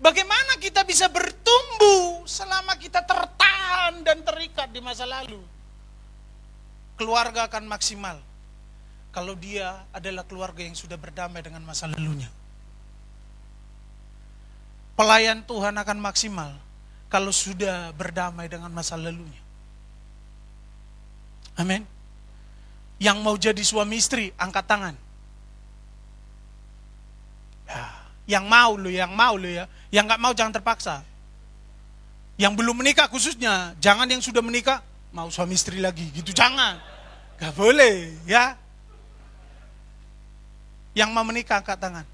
Bagaimana kita bisa bertumbuh selama kita tertahan dan terikat di masa lalu? Keluarga akan maksimal kalau dia adalah keluarga yang sudah berdamai dengan masa lalunya. Pelayan Tuhan akan maksimal kalau sudah berdamai dengan masa lalunya. Amin. Yang mau jadi suami istri, angkat tangan. Ya. Yang mau lo ya. Yang gak mau jangan terpaksa. Yang belum menikah khususnya, jangan yang sudah menikah, mau suami istri lagi gitu, jangan. Gak boleh ya. Yang mau menikah angkat tangan.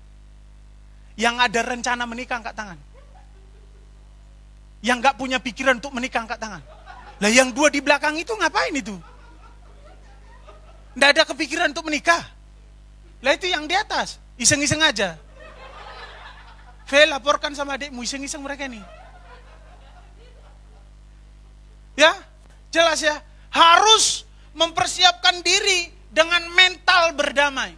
Yang ada rencana menikah angkat tangan. Yang gak punya pikiran untuk menikah angkat tangan. Lah yang 2 di belakang itu ngapain itu? Nggak ada kepikiran untuk menikah. Lah itu yang di atas, iseng-iseng aja. Laporkan sama adikmu, iseng-iseng mereka nih. Ya, jelas ya. Harus mempersiapkan diri dengan mental berdamai.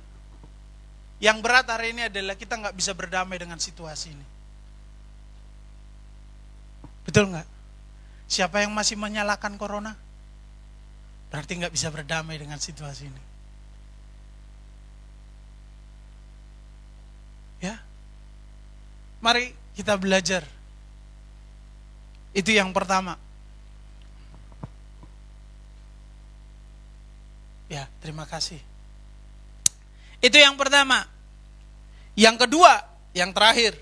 Yang berat hari ini adalah kita nggak bisa berdamai dengan situasi ini. Betul nggak? Siapa yang masih menyalahkan corona? Berarti nggak bisa berdamai dengan situasi ini. Mari kita belajar. Itu yang pertama. Ya, terima kasih. Itu yang pertama. Yang kedua, yang terakhir.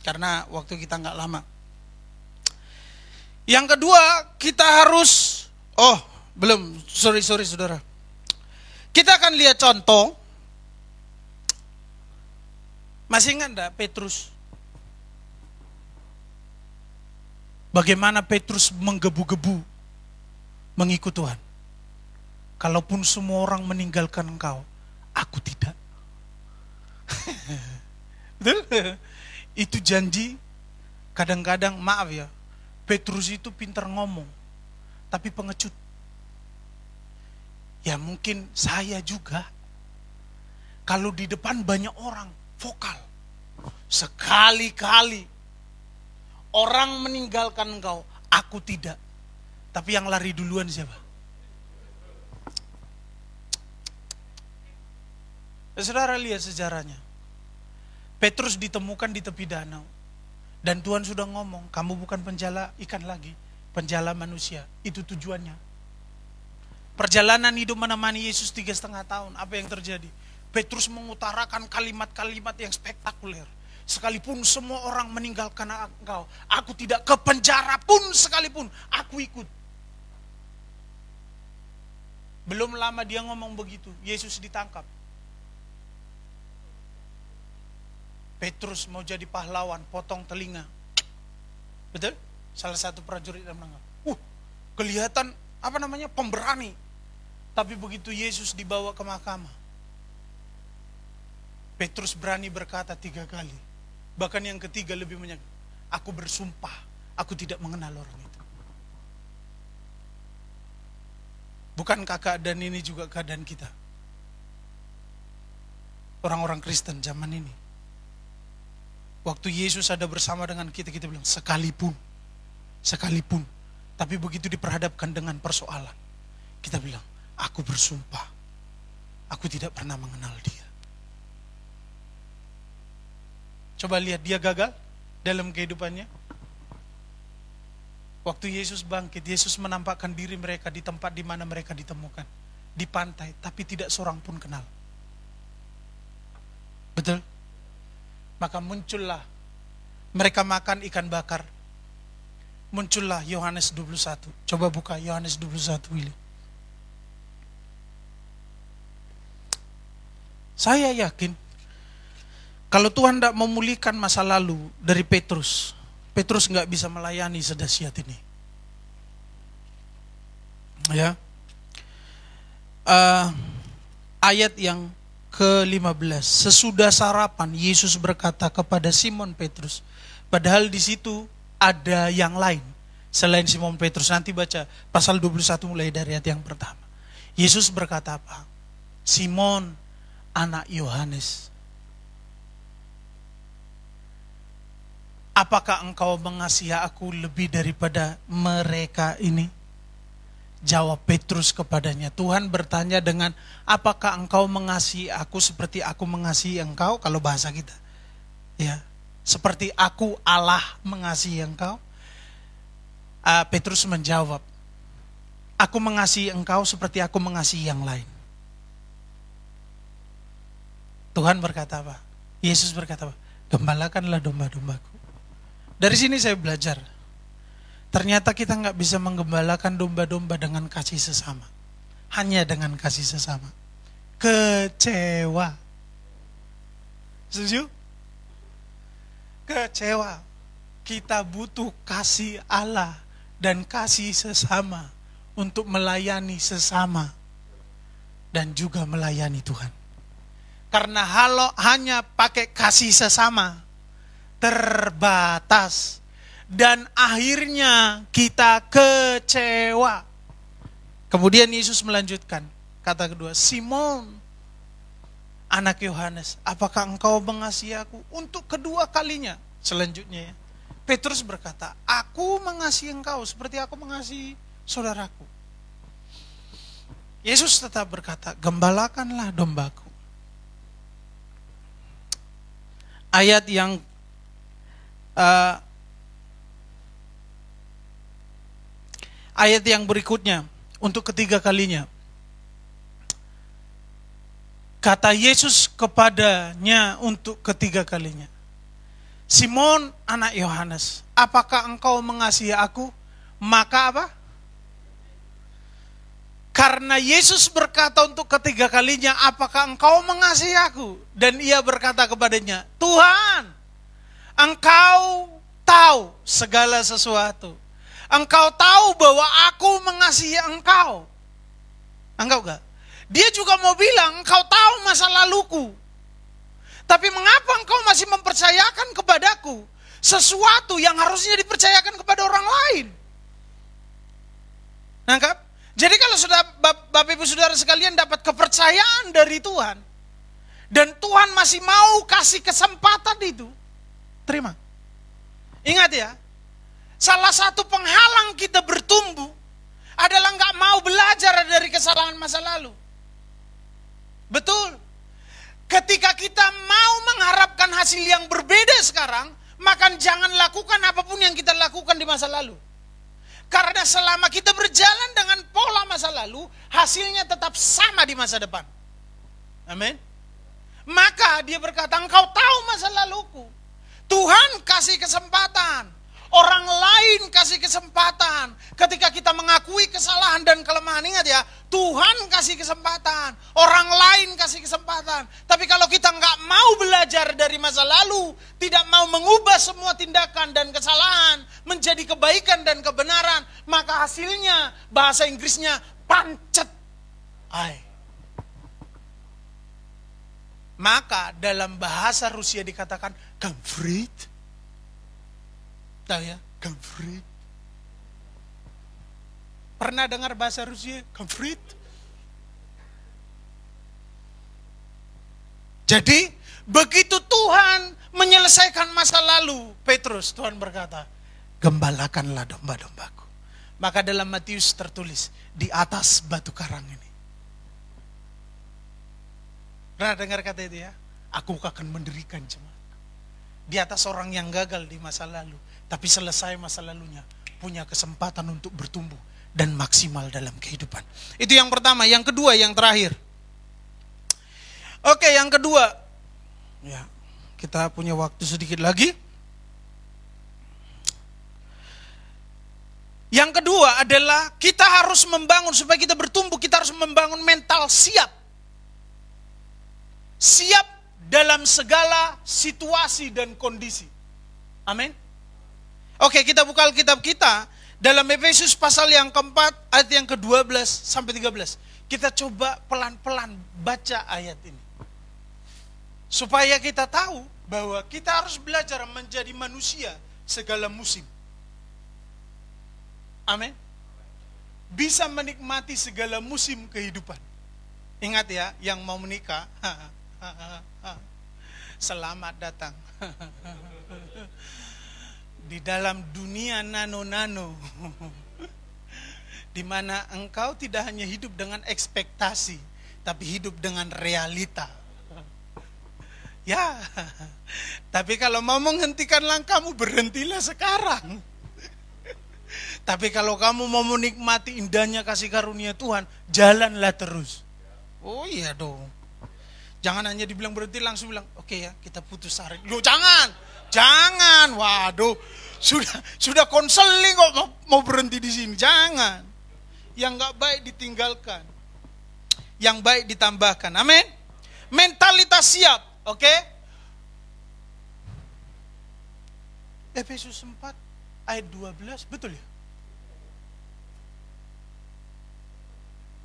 Karena waktu kita nggak lama. Yang kedua, kita harus... Oh, belum. Sorry saudara. Kita akan lihat contoh. Masih ingat enggak Petrus? Bagaimana Petrus menggebu-gebu mengikut Tuhan. Kalaupun semua orang meninggalkan engkau, aku tidak. Betul? Itu janji. Kadang-kadang maaf ya, Petrus itu pintar ngomong, tapi pengecut. Ya mungkin saya juga. Kalau di depan banyak orang, vokal. Sekali-kali orang meninggalkan engkau, aku tidak. Tapi yang lari duluan siapa? Saudara lihat sejarahnya. Petrus ditemukan di tepi danau. Dan Tuhan sudah ngomong, kamu bukan penjala ikan lagi, penjala manusia. Itu tujuannya. Perjalanan hidup menemani Yesus 3,5 tahun. Apa yang terjadi? Petrus mengutarakan kalimat-kalimat yang spektakuler. Sekalipun semua orang meninggalkan engkau, aku tidak, ke penjara pun sekalipun, aku ikut. Belum lama dia ngomong begitu, Yesus ditangkap. Petrus mau jadi pahlawan, potong telinga. Betul? Salah satu prajurit yang menangkap. Kelihatan pemberani. Tapi begitu Yesus dibawa ke mahkamah, Petrus berani berkata 3 kali. Bahkan yang ketiga lebih menyakitkan. Aku bersumpah, aku tidak mengenal orang itu. Bukankah keadaan ini juga keadaan kita? Orang-orang Kristen zaman ini. Waktu Yesus ada bersama dengan kita, kita bilang sekalipun. Tapi begitu diperhadapkan dengan persoalan, kita bilang, aku bersumpah, aku tidak pernah mengenal dia. Coba lihat dia gagal dalam kehidupannya. Waktu Yesus bangkit, Yesus menampakkan diri mereka di tempat di mana mereka ditemukan. Di pantai, tapi tidak seorang pun kenal. Betul? Maka muncullah, mereka makan ikan bakar. Muncullah Yohanes 21. Coba buka Yohanes 21, Willy. Saya yakin, kalau Tuhan tidak memulihkan masa lalu dari Petrus nggak bisa melayani sedahsyat ini. Ya, ayat yang ke-15. Sesudah sarapan, Yesus berkata kepada Simon Petrus, padahal di situ ada yang lain selain Simon Petrus. Nanti baca pasal 21 mulai dari ayat yang pertama. Yesus berkata apa? Simon, anak Yohanes, apakah engkau mengasihi aku lebih daripada mereka ini? Jawab Petrus kepadanya. Tuhan bertanya dengan, apakah engkau mengasihi aku seperti aku mengasihi engkau? Kalau bahasa kita, ya, seperti aku Allah mengasihi engkau. Petrus menjawab, aku mengasihi engkau seperti aku mengasihi yang lain. Tuhan berkata apa? Yesus berkata apa? Gembalakanlah domba-dombaku. Dari sini saya belajar, ternyata kita nggak bisa menggembalakan domba-domba dengan kasih sesama. Hanya dengan kasih sesama. Kecewa. Setuju? Kecewa. Kita butuh kasih Allah dan kasih sesama untuk melayani sesama dan juga melayani Tuhan. Karena hanya pakai kasih sesama terbatas. Dan akhirnya kita kecewa. Kemudian Yesus melanjutkan. Kata kedua, Simon, anak Yohanes, apakah engkau mengasihi aku? Untuk kedua kalinya. Selanjutnya ya, Petrus berkata, aku mengasihi engkau seperti aku mengasihi saudaraku. Yesus tetap berkata, gembalakanlah dombaku. Ayat yang Ayat yang berikutnya, untuk ketiga kalinya. Kata Yesus kepadanya untuk ketiga kalinya, Simon anak Yohanes, apakah engkau mengasihi aku? Maka apa? Karena Yesus berkata untuk ketiga kalinya, apakah engkau mengasihi aku? Dan ia berkata kepadanya, Tuhan, engkau tahu segala sesuatu. Engkau tahu bahwa aku mengasihi engkau. Engkau enggak? Dia juga mau bilang, engkau tahu masa laluku. Tapi mengapa engkau masih mempercayakan kepadaku sesuatu yang harusnya dipercayakan kepada orang lain? Nangkap? Jadi kalau sudah Bapak Ibu Saudara sekalian dapat kepercayaan dari Tuhan, dan Tuhan masih mau kasih kesempatan itu, terima. Ingat ya, salah satu penghalang kita bertumbuh adalah nggak mau belajar dari kesalahan masa lalu. Betul. Ketika kita mau mengharapkan hasil yang berbeda sekarang, maka jangan lakukan apapun yang kita lakukan di masa lalu. Karena selama kita berjalan dengan pola masa lalu, hasilnya tetap sama di masa depan. Amin. Maka dia berkata, engkau tahu masa laluku. Tuhan kasih kesempatan. Orang lain kasih kesempatan. Ketika kita mengakui kesalahan dan kelemahan, ingat ya, Tuhan kasih kesempatan. Orang lain kasih kesempatan. Tapi kalau kita nggak mau belajar dari masa lalu, tidak mau mengubah semua tindakan dan kesalahan menjadi kebaikan dan kebenaran, maka hasilnya bahasa Inggrisnya pancet. Maka dalam bahasa Rusia dikatakan konflik. Tahu ya, konflik. Pernah dengar bahasa Rusia konflik? Jadi begitu Tuhan menyelesaikan masa lalu, Petrus, Tuhan berkata, gembalakanlah domba-dombaku. Maka dalam Matius tertulis, di atas batu karang ini. Pernah dengar kata itu ya? Aku akan mendirikan jemaat. Di atas orang yang gagal di masa lalu, tapi selesai masa lalunya, punya kesempatan untuk bertumbuh dan maksimal dalam kehidupan. Itu yang pertama. Yang kedua, yang terakhir. Oke, yang kedua. Ya, kita punya waktu sedikit lagi. Yang kedua adalah kita harus membangun, supaya kita bertumbuh, kita harus membangun mental siap. Siap dalam segala situasi dan kondisi. Amin. Oke, kita buka Alkitab kita dalam Efesus pasal yang keempat, ayat yang ke-12 sampai 13. Kita coba pelan-pelan baca ayat ini. Supaya kita tahu bahwa kita harus belajar menjadi manusia segala musim. Amin. Bisa menikmati segala musim kehidupan. Ingat ya, yang mau menikah, selamat datang. Di dalam dunia nano-nano, di mana engkau tidak hanya hidup dengan ekspektasi, tapi hidup dengan realita. Ya, tapi kalau mau menghentikan langkahmu, berhentilah sekarang. Tapi kalau kamu mau menikmati indahnya kasih karunia Tuhan, jalanlah terus. Oh iya dong. Jangan hanya dibilang berhenti, langsung bilang, oke ya, kita putus hari. Loh, jangan, waduh, sudah konseling kok mau berhenti di sini, jangan. Yang nggak baik ditinggalkan, yang baik ditambahkan, amin. Mentalitas siap, oke? Efesus 4 ayat 12, betul ya?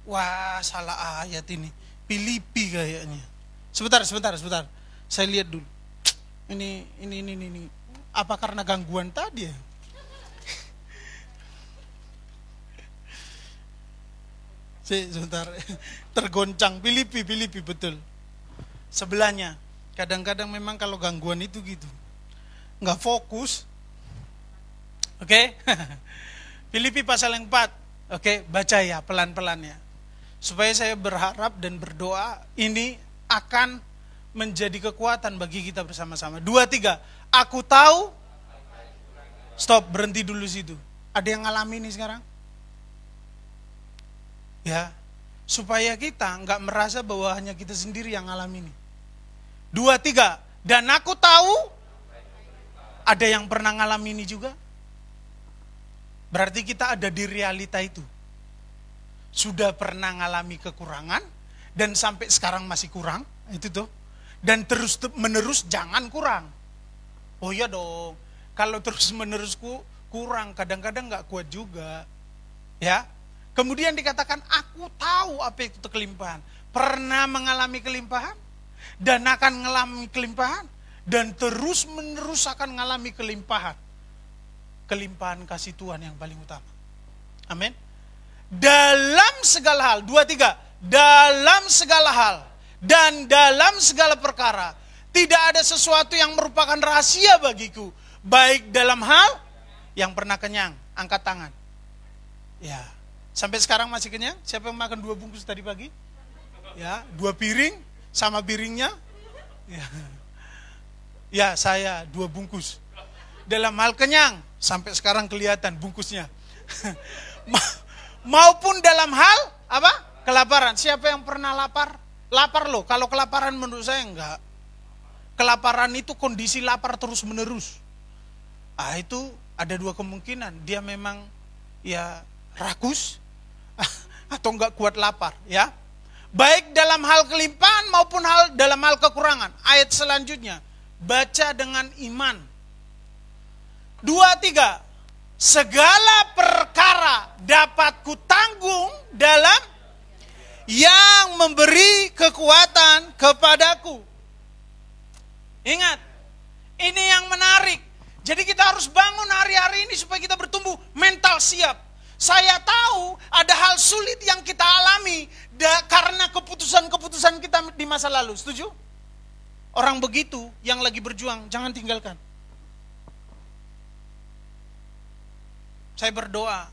Wah, salah ayat ini, Filipi kayaknya. Sebentar. Saya lihat dulu. Ini. Apa karena gangguan tadi ya? Sebentar. Tergoncang. Filipi betul. Sebelahnya. Kadang-kadang memang kalau gangguan itu gitu. Nggak fokus. Oke? Filipi pasal yang 4. Oke, baca ya pelan-pelan ya. Supaya saya berharap dan berdoa ini akan menjadi kekuatan bagi kita bersama-sama. 2, 3. Aku tahu Stop, berhenti dulu situ. Ada yang ngalami ini sekarang? Ya, supaya kita nggak merasa bahwa hanya kita sendiri yang ngalami ini. 2, 3. Dan aku tahu ada yang pernah ngalami ini juga. Berarti kita ada di realita itu. Sudah pernah ngalami kekurangan dan sampai sekarang masih kurang, itu tuh. Dan terus menerus jangan kurang. Oh iya dong. Kalau terus menerus kurang, kadang-kadang nggak kuat juga. Ya. Kemudian dikatakan, aku tahu apa itu kelimpahan. Pernah mengalami kelimpahan dan akan mengalami kelimpahan dan terus menerus akan mengalami kelimpahan. Kelimpahan kasih Tuhan yang paling utama. Amin. Dalam segala hal, 2, 3. Dalam segala hal dan dalam segala perkara, tidak ada sesuatu yang merupakan rahasia bagiku. Baik dalam hal yang pernah kenyang, angkat tangan. Ya. Sampai sekarang masih kenyang? Siapa yang makan 2 bungkus tadi pagi? Ya, 2 piring sama piringnya? Ya, ya saya 2 bungkus. Dalam hal kenyang, sampai sekarang kelihatan bungkusnya. Maupun dalam hal apa? Kelaparan. Siapa yang pernah lapar? Lapar loh. Kalau kelaparan menurut saya enggak. Kelaparan itu kondisi lapar terus menerus. Itu ada 2 kemungkinan. Dia memang ya rakus atau enggak kuat lapar, ya. Baik dalam hal kelimpahan maupun dalam hal kekurangan. Ayat selanjutnya, baca dengan iman. 2, 3. Segala perkara dapat kutanggung dalam yang memberi kekuatan kepadaku. Ingat, ini yang menarik. Jadi kita harus bangun hari-hari ini supaya kita bertumbuh mental siap. Saya tahu ada hal sulit yang kita alami karena keputusan-keputusan kita di masa lalu. Setuju? Orang begitu yang lagi berjuang, jangan tinggalkan. Saya berdoa,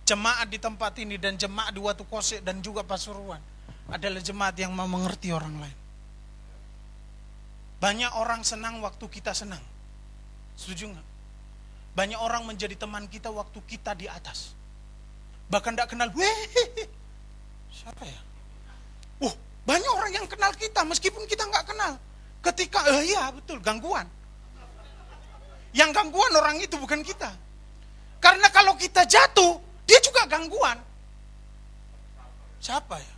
jemaat di tempat ini dan jemaat di Watu Kosek dan juga Pasuruan adalah jemaat yang mau mengerti orang lain. Banyak orang senang waktu kita senang. Setuju nggak? Banyak orang menjadi teman kita waktu kita di atas. Bahkan tidak kenal, siapa ya? Banyak orang yang kenal kita meskipun kita nggak kenal. Ketika, iya betul, gangguan. Yang gangguan orang itu bukan kita. Karena kalau kita jatuh, dia juga gangguan. Siapa ya?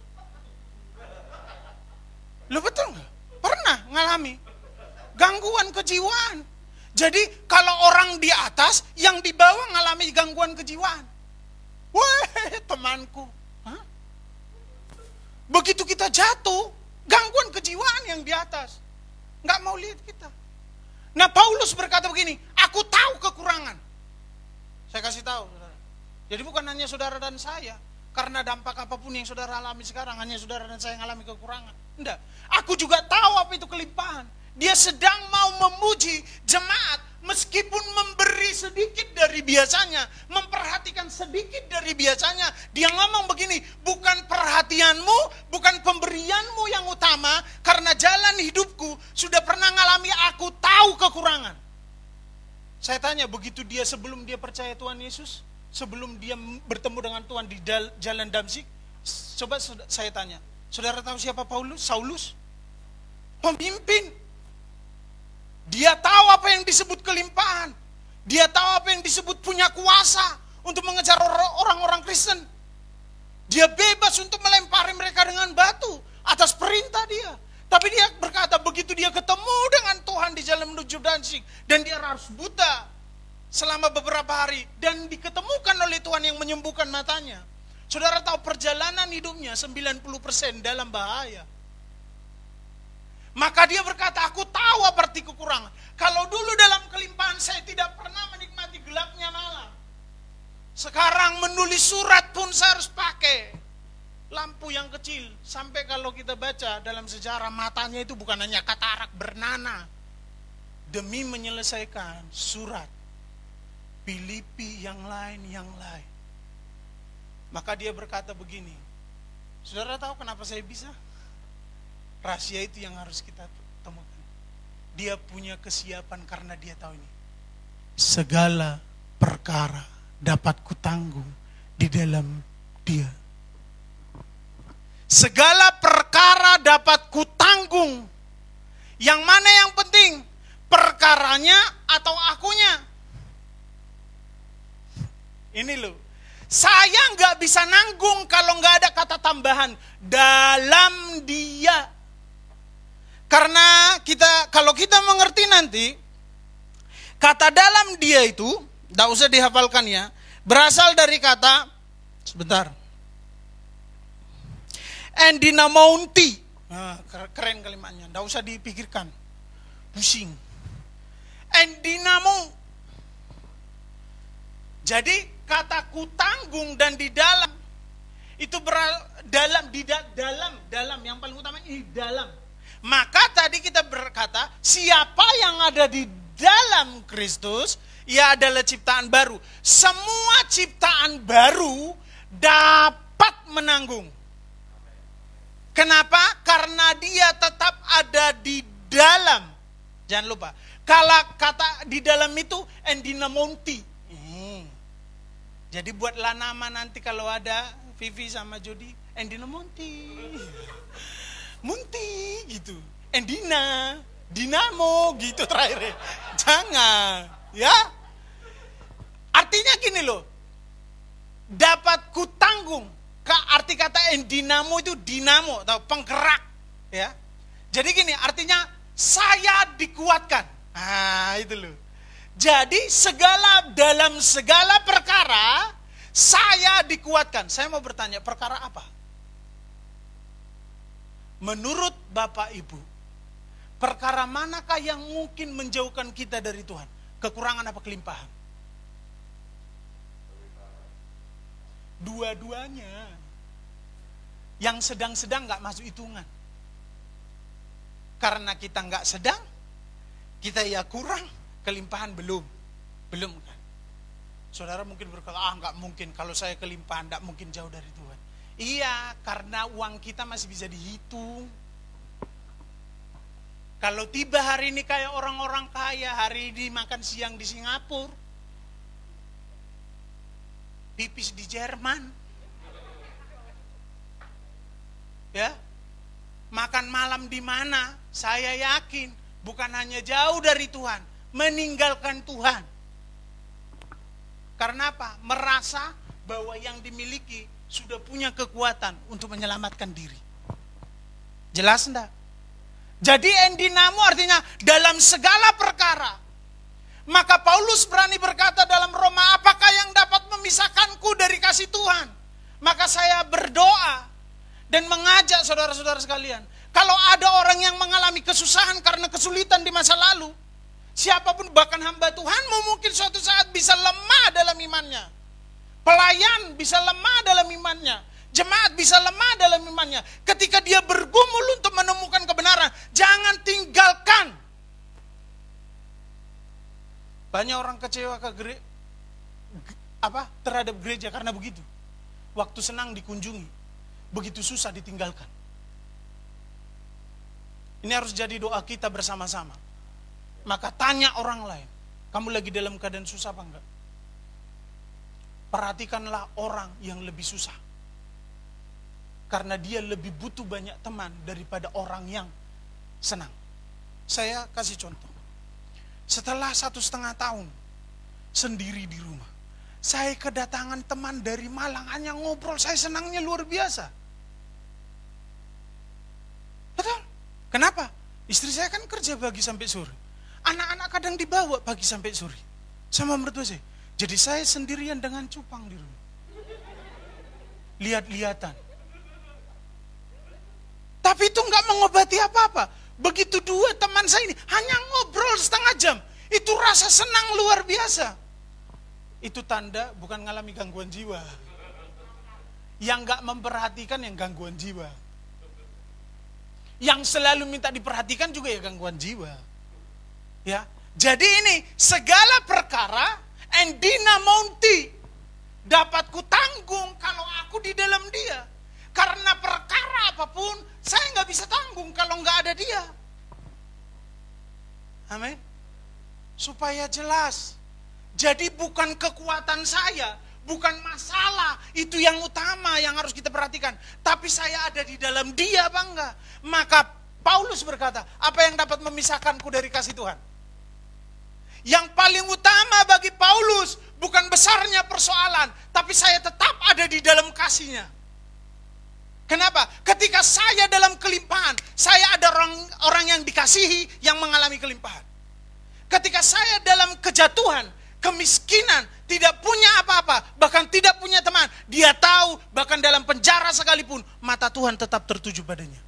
Lo betul nggak? Pernah ngalami gangguan kejiwaan. Jadi kalau orang di atas, yang di bawah ngalami gangguan kejiwaan. Wah, temanku. Hah? Begitu kita jatuh, gangguan kejiwaan yang di atas. Nggak mau lihat kita. Nah, Paulus berkata begini, aku tahu kekurangan. Saya kasih tahu, saudara. Jadi bukan hanya saudara dan saya. Karena dampak apapun yang saudara alami sekarang, hanya saudara dan saya yang alami kekurangan. Enggak. Aku juga tahu apa itu kelimpahan. Dia sedang mau memuji jemaat meskipun memberi sedikit dari biasanya, memperhatikan sedikit dari biasanya. Dia ngomong begini, bukan perhatianmu, bukan pemberianmu yang utama, karena jalan hidupku sudah pernah ngalami, aku tahu kekurangan. Saya tanya, begitu dia sebelum dia percaya Tuhan Yesus, sebelum dia bertemu dengan Tuhan di jalan Damsyik, coba saya tanya, saudara tahu siapa Paulus? Saulus? Pemimpin. Dia tahu apa yang disebut kelimpahan. Dia tahu apa yang disebut punya kuasa untuk mengejar orang-orang Kristen. Dia bebas untuk melempari mereka dengan batu atas perintah dia. Tapi dia berkata begitu dia ketemu dengan Tuhan di jalan menuju Damsyik dan dia harus buta selama beberapa hari dan diketemukan oleh Tuhan yang menyembuhkan matanya. Saudara tahu perjalanan hidupnya 90% dalam bahaya. Maka dia berkata, aku tahu apa arti kekurangan. Kalau dulu dalam kelimpahan saya tidak pernah menikmati gelapnya malam. Sekarang menulis surat pun saya harus pakai lampu yang kecil. Sampai kalau kita baca dalam sejarah, matanya itu bukan hanya katarak, bernanah. Demi menyelesaikan surat Filipi yang lain. Maka dia berkata begini, saudara tahu kenapa saya bisa? Rahasia itu yang harus kita temukan. Dia punya kesiapan karena dia tahu ini. Segala perkara dapat kutanggung di dalam Dia. Segala perkara dapat kutanggung. Yang mana yang penting? Perkaranya atau akunya? Ini loh. Saya nggak bisa nanggung kalau nggak ada kata tambahan dalam Dia. Karena kalau kita mengerti nanti, kata dalam Dia itu, nggak usah dihafalkan ya, berasal dari kata, sebentar, endinamonti. Nah, keren kalimatnya, nggak usah dipikirkan, pusing. Endinamo. Jadi kata kutanggung dan di dalam itu dalam yang paling utama ini dalam. Maka tadi kita berkata, siapa yang ada di dalam Kristus, ia adalah ciptaan baru. Semua ciptaan baru dapat menanggung. Kenapa? Karena dia tetap ada di dalam. Jangan lupa, kalau kata di dalam itu endinamonti. Jadi buatlah nama nanti kalau ada Vivi sama Jody, endinamonti. Munti gitu, Endina, Dinamo gitu terakhir. Jangan, ya. Artinya gini loh, dapat kutanggung. Arti kata endinamo itu dinamo atau penggerak, ya. Jadi gini, artinya saya dikuatkan. Ah, itu loh. Jadi dalam segala perkara saya dikuatkan. Saya mau bertanya, perkara apa? Menurut Bapak Ibu, perkara manakah yang mungkin menjauhkan kita dari Tuhan? Kekurangan apa kelimpahan? Dua-duanya. Yang sedang-sedang gak masuk hitungan. Karena kita gak sedang, kita ya kurang, kelimpahan belum. Belum kan? Saudara mungkin berkata, gak mungkin, kalau saya kelimpahan gak mungkin jauh dari Tuhan. Iya, karena uang kita masih bisa dihitung. Kalau tiba hari ini kayak orang-orang kaya, hari ini makan siang di Singapura, pipis di Jerman, ya, makan malam di mana? Saya yakin bukan hanya jauh dari Tuhan, meninggalkan Tuhan. Karena apa? Merasa bahwa yang dimiliki sudah punya kekuatan untuk menyelamatkan diri. Jelas enggak? Jadi endinamo artinya dalam segala perkara. Maka Paulus berani berkata dalam Roma, apakah yang dapat memisahkanku dari kasih Tuhan? Maka saya berdoa dan mengajak saudara-saudara sekalian, kalau ada orang yang mengalami kesusahan karena kesulitan di masa lalu, siapapun bahkan hamba Tuhanmu mungkin suatu saat bisa lemah dalam imannya. Pelayan bisa lemah dalam imannya. Jemaat bisa lemah dalam imannya. Ketika dia bergumul untuk menemukan kebenaran, jangan tinggalkan. Banyak orang kecewa terhadap gereja karena begitu. Waktu senang dikunjungi, begitu susah ditinggalkan. Ini harus jadi doa kita bersama-sama. Maka tanya orang lain, kamu lagi dalam keadaan susah apa enggak? Perhatikanlah orang yang lebih susah. Karena dia lebih butuh banyak teman daripada orang yang senang. Saya kasih contoh. Setelah 1,5 tahun sendiri di rumah, saya kedatangan teman dari Malang, hanya ngobrol, saya senangnya luar biasa. Betul? Kenapa? Istri saya kan kerja pagi sampai sore. Anak-anak kadang dibawa pagi sampai sore. Sama mertua saya. Jadi saya sendirian dengan cupang di rumah. Lihat-lihatan. Tapi itu enggak mengobati apa-apa. Begitu dua teman saya ini hanya ngobrol setengah jam. Itu rasa senang luar biasa. Itu tanda bukan ngalami gangguan jiwa. Yang enggak memperhatikan yang gangguan jiwa. Yang selalu minta diperhatikan juga ya gangguan jiwa. Ya. Jadi ini segala perkara endinamonti dapat kutanggung kalau aku di dalam Dia. Karena perkara apapun saya nggak bisa tanggung kalau nggak ada Dia. Amin. Supaya jelas, Jadi bukan kekuatan saya, bukan masalah itu yang utama yang harus kita perhatikan. Tapi saya ada di dalam Dia apa enggak? Maka Paulus berkata, apa yang dapat memisahkanku dari kasih Tuhan? Yang paling utama bagi Paulus bukan besarnya persoalan, tapi saya tetap ada di dalam kasih-Nya. Kenapa? Ketika saya dalam kelimpahan, saya ada orang yang dikasihi yang mengalami kelimpahan. Ketika saya dalam kejatuhan, kemiskinan, tidak punya apa-apa, bahkan tidak punya teman, dia tahu bahkan dalam penjara sekalipun, mata Tuhan tetap tertuju padanya.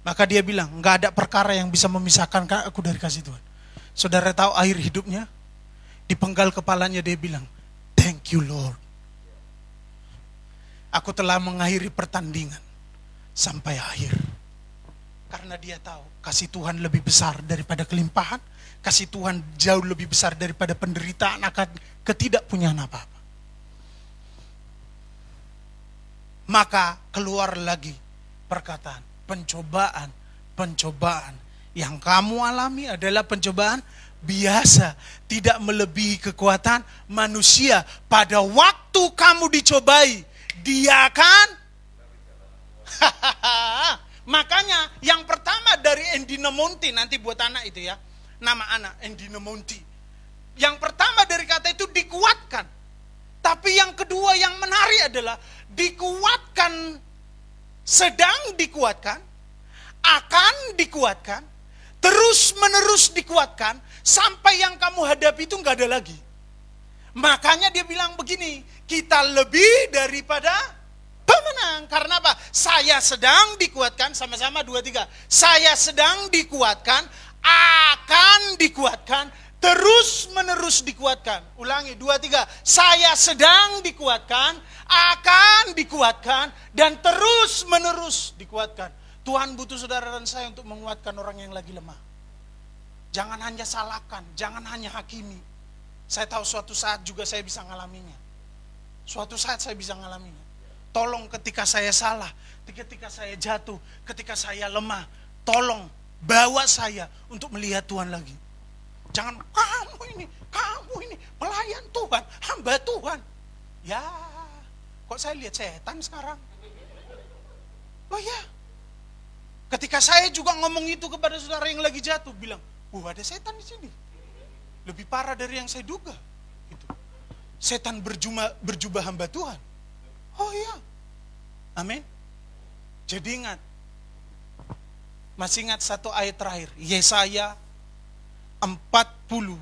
Maka dia bilang, enggak ada perkara yang bisa memisahkan aku dari kasih Tuhan. Saudara tahu akhir hidupnya, di penggal kepalanya dia bilang, thank you Lord. Aku telah mengakhiri pertandingan sampai akhir. Karena dia tahu kasih Tuhan lebih besar daripada kelimpahan. Kasih Tuhan jauh lebih besar daripada penderitaan akan ketidakpunyaan apa-apa. Maka keluar lagi perkataan, pencobaan yang kamu alami adalah pencobaan biasa, tidak melebihi kekuatan manusia. Pada waktu kamu dicobai, Dia akan makanya yang pertama dari endinomonti, nanti buat anak itu ya, nama anak endinomonti. Yang pertama dari kata itu dikuatkan. Tapi yang kedua yang menarik adalah dikuatkan, sedang dikuatkan, akan dikuatkan, terus menerus dikuatkan, sampai yang kamu hadapi itu nggak ada lagi. Makanya dia bilang begini, kita lebih daripada pemenang. Karena apa? Saya sedang dikuatkan, sama-sama 2, 3. Saya sedang dikuatkan, akan dikuatkan, terus menerus dikuatkan. Ulangi, 2, 3. Saya sedang dikuatkan, akan dikuatkan, dan terus menerus dikuatkan. Tuhan butuh saudara dan saya untuk menguatkan orang yang lagi lemah. Jangan hanya salahkan, jangan hanya hakimi. Saya tahu suatu saat juga saya bisa ngalaminya. Suatu saat saya bisa ngalaminya. Tolong ketika saya salah, ketika saya jatuh, ketika saya lemah, tolong bawa saya untuk melihat Tuhan lagi. Jangan kamu ini pelayan Tuhan, hamba Tuhan. Ya, kok saya lihat setan sekarang? Oh ya, ketika saya juga ngomong itu kepada saudara yang lagi jatuh, bilang, ada setan di sini. Lebih parah dari yang saya duga. Gitu. Setan berjubah hamba Tuhan. Oh iya. Amin. Jadi ingat. Masih ingat satu ayat terakhir. Yesaya 40.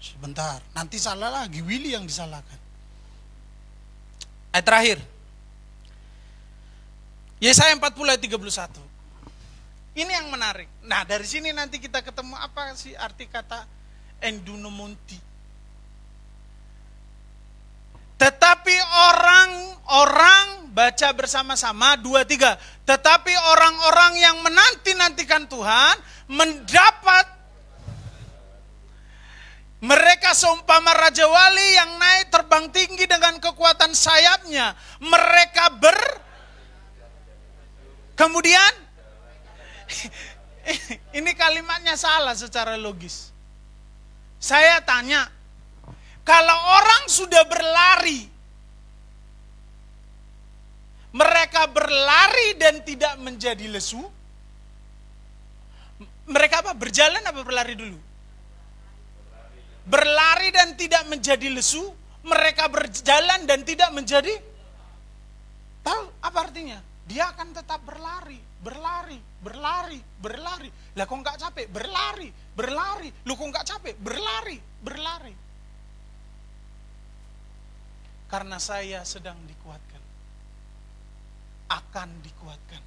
Sebentar. Nanti salah lagi. Willy yang disalahkan. Ayat terakhir. Yesaya 40 ayat 31. Ini yang menarik. Nah dari sini nanti kita ketemu apa sih arti kata endinomonti. Tetapi orang-orang, baca bersama-sama 2, 3. Tetapi orang-orang yang menanti-nantikan Tuhan mendapat, mereka seumpama Raja Wali yang naik terbang tinggi dengan kekuatan sayapnya. Mereka kemudian ini kalimatnya salah secara logis. Saya tanya, kalau orang sudah berlari, mereka berlari dan tidak menjadi lesu, mereka apa? Berjalan apa berlari dulu? Berlari dan tidak menjadi lesu, mereka berjalan dan tidak menjadi, tahu apa artinya? Dia akan tetap berlari. Lah kok nggak capek? Berlari. Lu kok nggak capek? Berlari. Karena saya sedang dikuatkan, akan dikuatkan,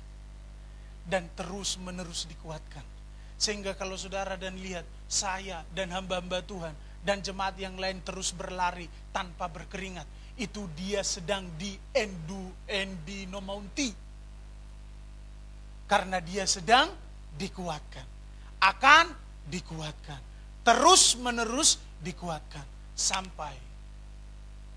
dan terus menerus dikuatkan. Sehingga kalau saudara dan lihat saya dan hamba-hamba Tuhan dan jemaat yang lain terus berlari tanpa berkeringat, itu dia sedang di endinomonti. Karena dia sedang dikuatkan, akan dikuatkan, terus menerus dikuatkan, sampai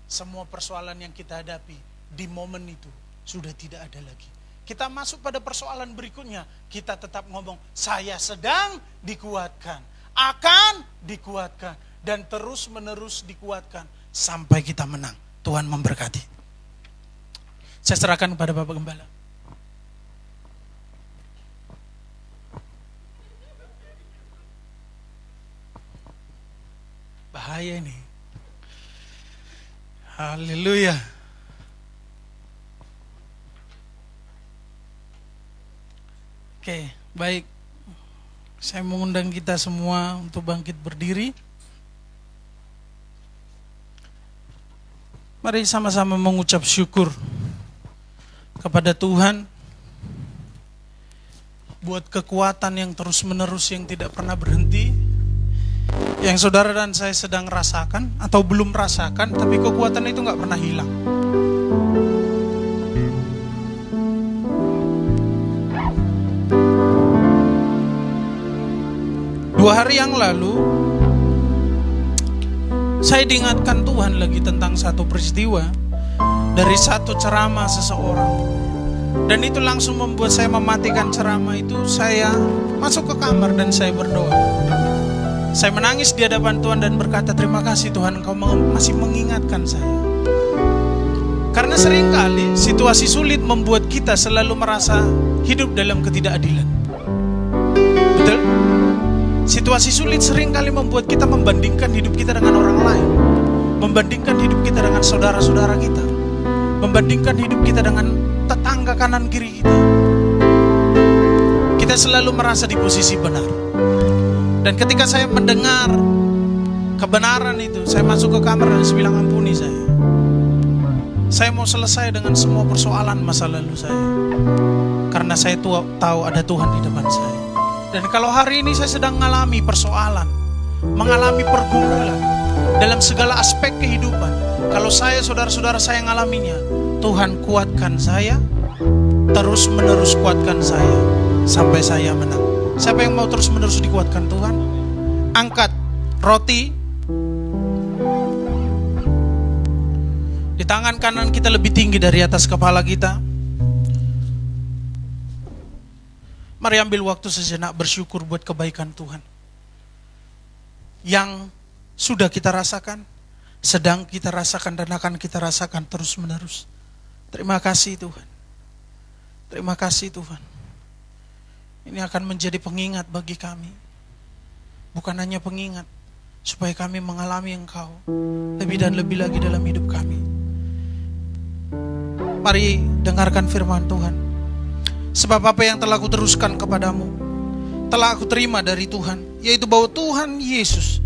semua persoalan yang kita hadapi di momen itu sudah tidak ada lagi. Kita masuk pada persoalan berikutnya, kita tetap ngomong, saya sedang dikuatkan, akan dikuatkan, dan terus-menerus dikuatkan sampai kita menang. Tuhan memberkati. Saya serahkan kepada Bapak Gembala. Bahaya ini. Haleluya. Oke, baik. Saya mengundang kita semua untuk bangkit berdiri. Mari sama-sama mengucap syukur kepada Tuhan buat kekuatan yang terus-menerus, yang tidak pernah berhenti, yang saudara dan saya sedang rasakan atau belum rasakan, tapi kekuatan itu gak pernah hilang. Dua hari yang lalu saya diingatkan Tuhan lagi tentang satu peristiwa dari satu ceramah seseorang, dan itu langsung membuat saya mematikan ceramah itu. Saya masuk ke kamar dan saya berdoa. Saya menangis di hadapan Tuhan dan berkata, terima kasih Tuhan, Engkau masih mengingatkan saya. Karena seringkali situasi sulit membuat kita selalu merasa hidup dalam ketidakadilan. Betul? Situasi sulit seringkali membuat kita membandingkan hidup kita dengan orang lain, membandingkan hidup kita dengan saudara-saudara kita, membandingkan hidup kita dengan tetangga kanan kiri kita. Kita selalu merasa di posisi benar. Dan ketika saya mendengar kebenaran itu, saya masuk ke kamar dan saya bilang, ampuni saya. Saya mau selesai dengan semua persoalan masa lalu saya, karena saya tahu ada Tuhan di depan saya. Dan kalau hari ini saya sedang mengalami persoalan, mengalami pergumulan dalam segala aspek kehidupan, kalau saya, saudara-saudara saya ngalaminya, Tuhan kuatkan saya, terus menerus kuatkan saya sampai saya menang. Siapa yang mau terus menerus dikuatkan Tuhan? Angkat roti di tangan kanan kita lebih tinggi dari atas kepala kita. Mari ambil waktu sejenak bersyukur buat kebaikan Tuhan yang sudah kita rasakan, sedang kita rasakan, dan akan kita rasakan terus menerus. Terima kasih Tuhan. Terima kasih Tuhan. Ini akan menjadi pengingat bagi kami. Bukan hanya pengingat, supaya kami mengalami Engkau lebih dan lebih lagi dalam hidup kami. Mari dengarkan firman Tuhan. Sebab apa yang telah aku teruskan kepadamu, telah aku terima dari Tuhan, yaitu bahwa Tuhan Yesus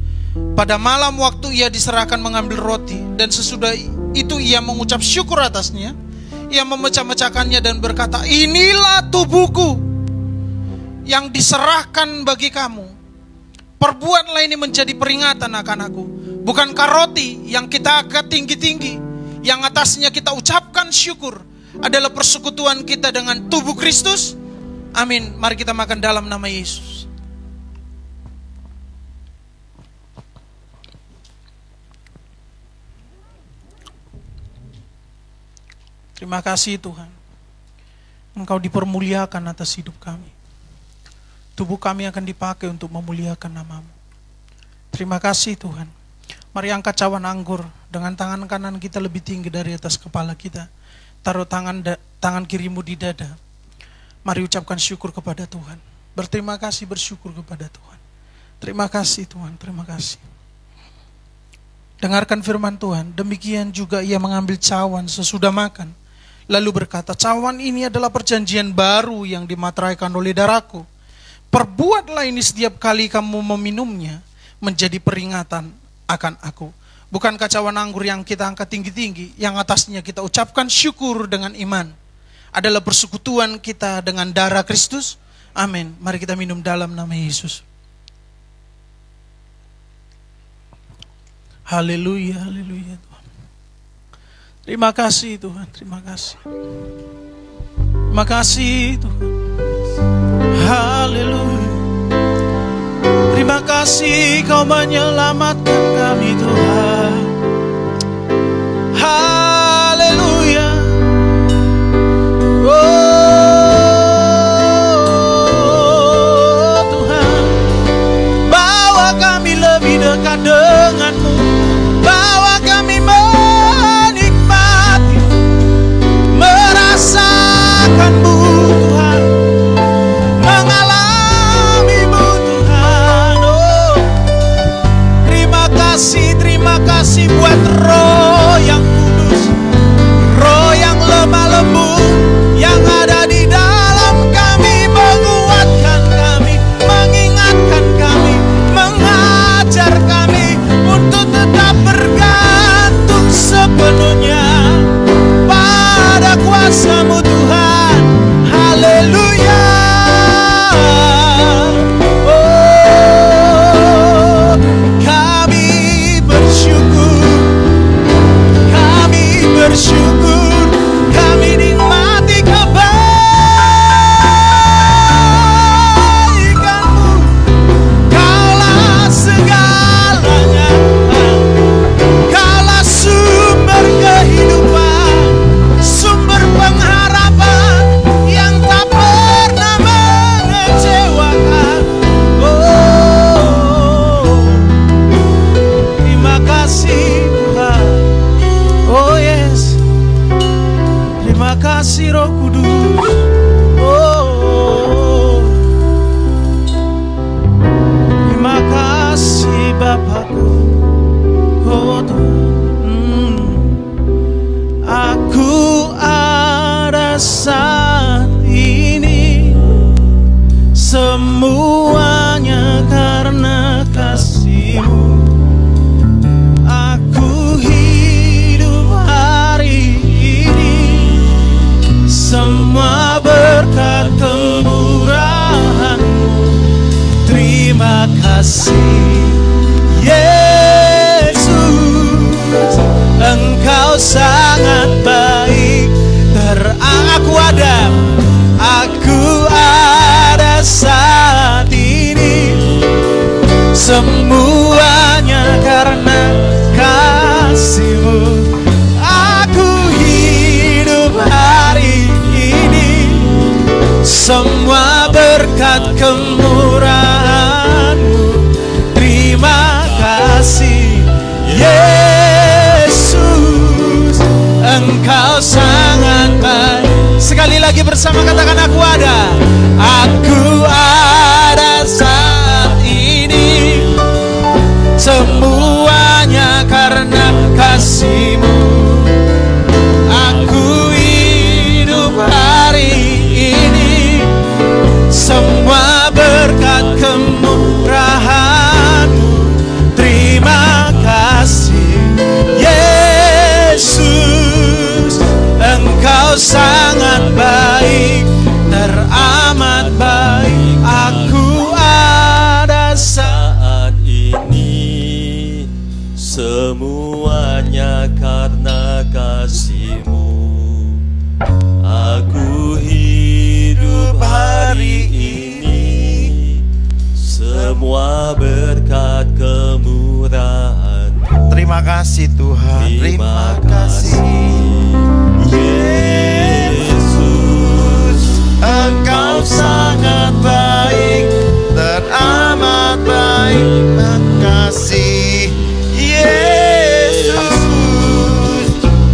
pada malam waktu ia diserahkan mengambil roti, dan sesudah itu ia mengucap syukur atasnya, ia memecah-mecahkannya dan berkata, inilah tubuhku yang diserahkan bagi kamu. Perbuatlah ini menjadi peringatan akan aku. Bukankah roti yang kita angkat tinggi-tinggi, yang atasnya kita ucapkan syukur, adalah persekutuan kita dengan tubuh Kristus? Amin. Mari kita makan dalam nama Yesus. Terima kasih Tuhan, Engkau dipermuliakan atas hidup kami. Tubuh kami akan dipakai untuk memuliakan nama-Mu. Terima kasih Tuhan. Mari angkat cawan anggur dengan tangan kanan kita lebih tinggi dari atas kepala kita. Taruh tangan kirimu di dada. Mari ucapkan syukur kepada Tuhan. Berterima kasih, bersyukur kepada Tuhan. Terima kasih Tuhan, terima kasih. Dengarkan firman Tuhan. Demikian juga ia mengambil cawan sesudah makan, lalu berkata, cawan ini adalah perjanjian baru yang dimateraikan oleh darahku. Perbuatlah ini setiap kali kamu meminumnya, menjadi peringatan akan aku. Bukankah cawan anggur yang kita angkat tinggi-tinggi, yang atasnya kita ucapkan syukur dengan iman, adalah persekutuan kita dengan darah Kristus? Amin. Mari kita minum dalam nama Yesus. Haleluya, haleluya Tuhan. Terima kasih Tuhan, terima kasih. Terima kasih Tuhan. Haleluya. Terima kasih Kau menyelamatkan kami Tuhan. Haleluya. Oh Tuhan, bawa kami lebih dekat dengan kasih buat roh yang kudus, roh yang lemah lembut yang ada di dalam kami, menguatkan kami, mengingatkan kami, mengajar kami untuk tetap bergantung sepenuhnya pada kuasa-Mu Tuhan. Haleluya. Oh, kami bersyukur, kami nikmati kebaikan-Mu. Kaulah segalanya, Kaulah sumber kehidupan, sumber pengharapan yang tak pernah mengecewakan. Oh, terima kasih Tuhan. Oh yes, terima kasih Roh Kudus. Oh, terima kasih Bapakku. Oh Tuhan, aku ada saat ini semuanya karena kasih-Mu. Aku hidup hari ini semua berkat kemurahan-Mu. Terima kasih Yesus, Engkau sangat baik. Aku ada saat ini semuanya karena kasih-Mu. Aku hidup hari ini semua berkat kemurahan-Mu. Terima kasih Yesus, Engkau sangat baik. Sekali lagi bersama katakan aku ada saat ini semuanya karena kasih-Mu. Aku hidup hari ini semua berkat kemurahan-Mu. Terima kasih Yesus, Engkau sangat baik, teramat baik. Aku ada saat ini semuanya karena kasih-Mu. Aku hidup hari ini semua berkat kemurahan. Terima kasih Tuhan. Terima kasih Yesus, Engkau sangat baik, teramat baik. Terima kasih Yesus,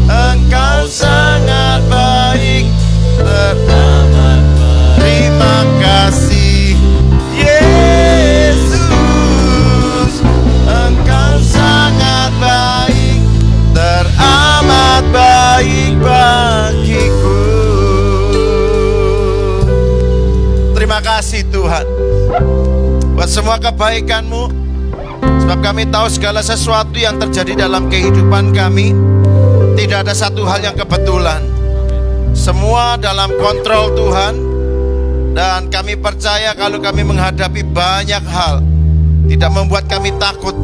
Engkau sangat baik, teramat baik. Terima kasih Yesus, Engkau sangat baik, teramat baik bagiku. Terima kasih Tuhan buat semua kebaikan-Mu, sebab kami tahu segala sesuatu yang terjadi dalam kehidupan kami tidak ada satu hal yang kebetulan. Semua dalam kontrol Tuhan. Dan kami percaya kalau kami menghadapi banyak hal tidak membuat kami takut,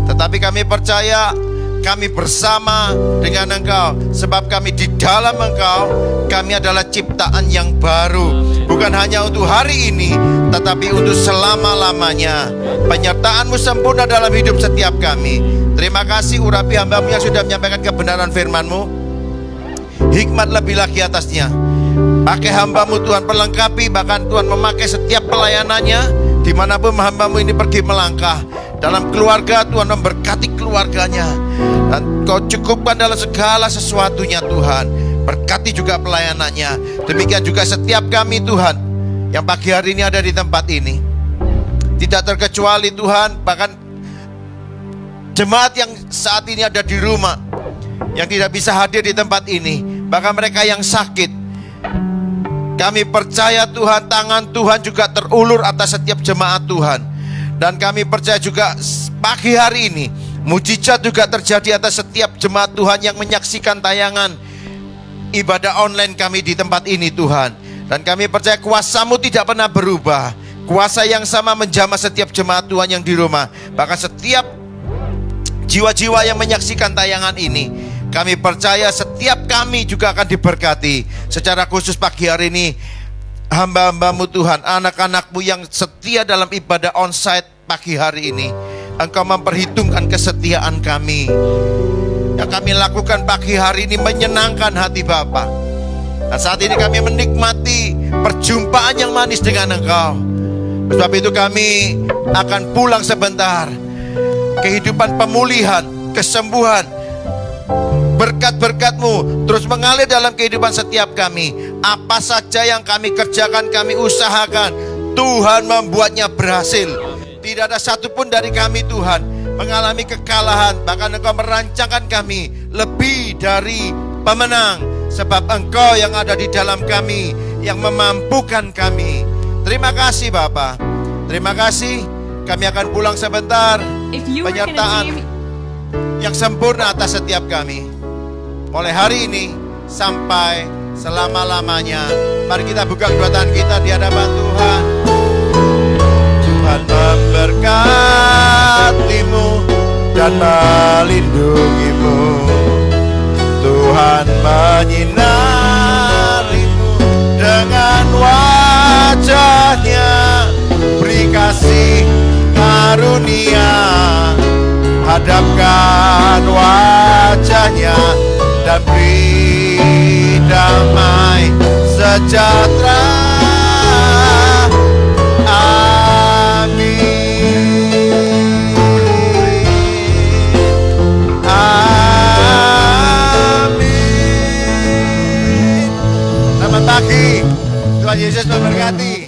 tetapi kami percaya kami bersama dengan Engkau. Sebab kami di dalam Engkau, kami adalah ciptaan yang baru. Bukan hanya untuk hari ini, tetapi untuk selama-lamanya. Penyertaan-Mu sempurna dalam hidup setiap kami. Terima kasih urapi hamba-Mu yang sudah menyampaikan kebenaran firman-Mu. Hikmat lebih lagi atasnya. Pakai hamba-Mu Tuhan, perlengkapi, bahkan Tuhan memakai setiap pelayanannya. Dimanapun hamba-Mu ini pergi melangkah. Dalam keluarga Tuhan memberkati keluarganya. Dan Kau cukupkan dalam segala sesuatunya Tuhan. Berkati juga pelayanannya. Demikian juga setiap kami Tuhan yang pagi hari ini ada di tempat ini. Tidak terkecuali Tuhan, bahkan jemaat yang saat ini ada di rumah, yang tidak bisa hadir di tempat ini, bahkan mereka yang sakit. Kami percaya Tuhan, tangan Tuhan juga terulur atas setiap jemaat Tuhan. Dan kami percaya juga pagi hari ini mujizat juga terjadi atas setiap jemaat Tuhan yang menyaksikan tayangan ibadah online kami di tempat ini Tuhan. Dan kami percaya kuasa-Mu tidak pernah berubah. Kuasa yang sama menjamah setiap jemaat Tuhan yang di rumah. Bahkan setiap jiwa-jiwa yang menyaksikan tayangan ini, kami percaya setiap kami juga akan diberkati. Secara khusus pagi hari ini, hamba-hamba-Mu Tuhan, anak-anak-Mu yang setia dalam ibadah onsite pagi hari ini, Engkau memperhitungkan kesetiaan kami. Yang kami lakukan pagi hari ini menyenangkan hati Bapa. Dan saat ini kami menikmati perjumpaan yang manis dengan Engkau. Sebab itu kami akan pulang sebentar. Kehidupan pemulihan, kesembuhan, berkat-berkat-Mu terus mengalir dalam kehidupan setiap kami. Apa saja yang kami kerjakan, kami usahakan, Tuhan membuatnya berhasil. Tidak ada satupun dari kami Tuhan mengalami kekalahan. Bahkan Engkau merancangkan kami lebih dari pemenang. Sebab Engkau yang ada di dalam kami, yang memampukan kami. Terima kasih Bapa. Terima kasih. Kami akan pulang sebentar. Penyertaan yang sempurna atas setiap kami, mulai hari ini sampai selama-lamanya. Mari kita buka kedua tangan kita di hadapan Tuhan. Tuhan memberkati-Mu dan melindungi-Mu. Tuhan menyinari-Mu dengan wajah-Nya, beri kasih karunia, hadapkan wajah-Nya dan beri damai sejahtera. Amin. Amin. Selamat pagi. Tuhan Yesus memberkati.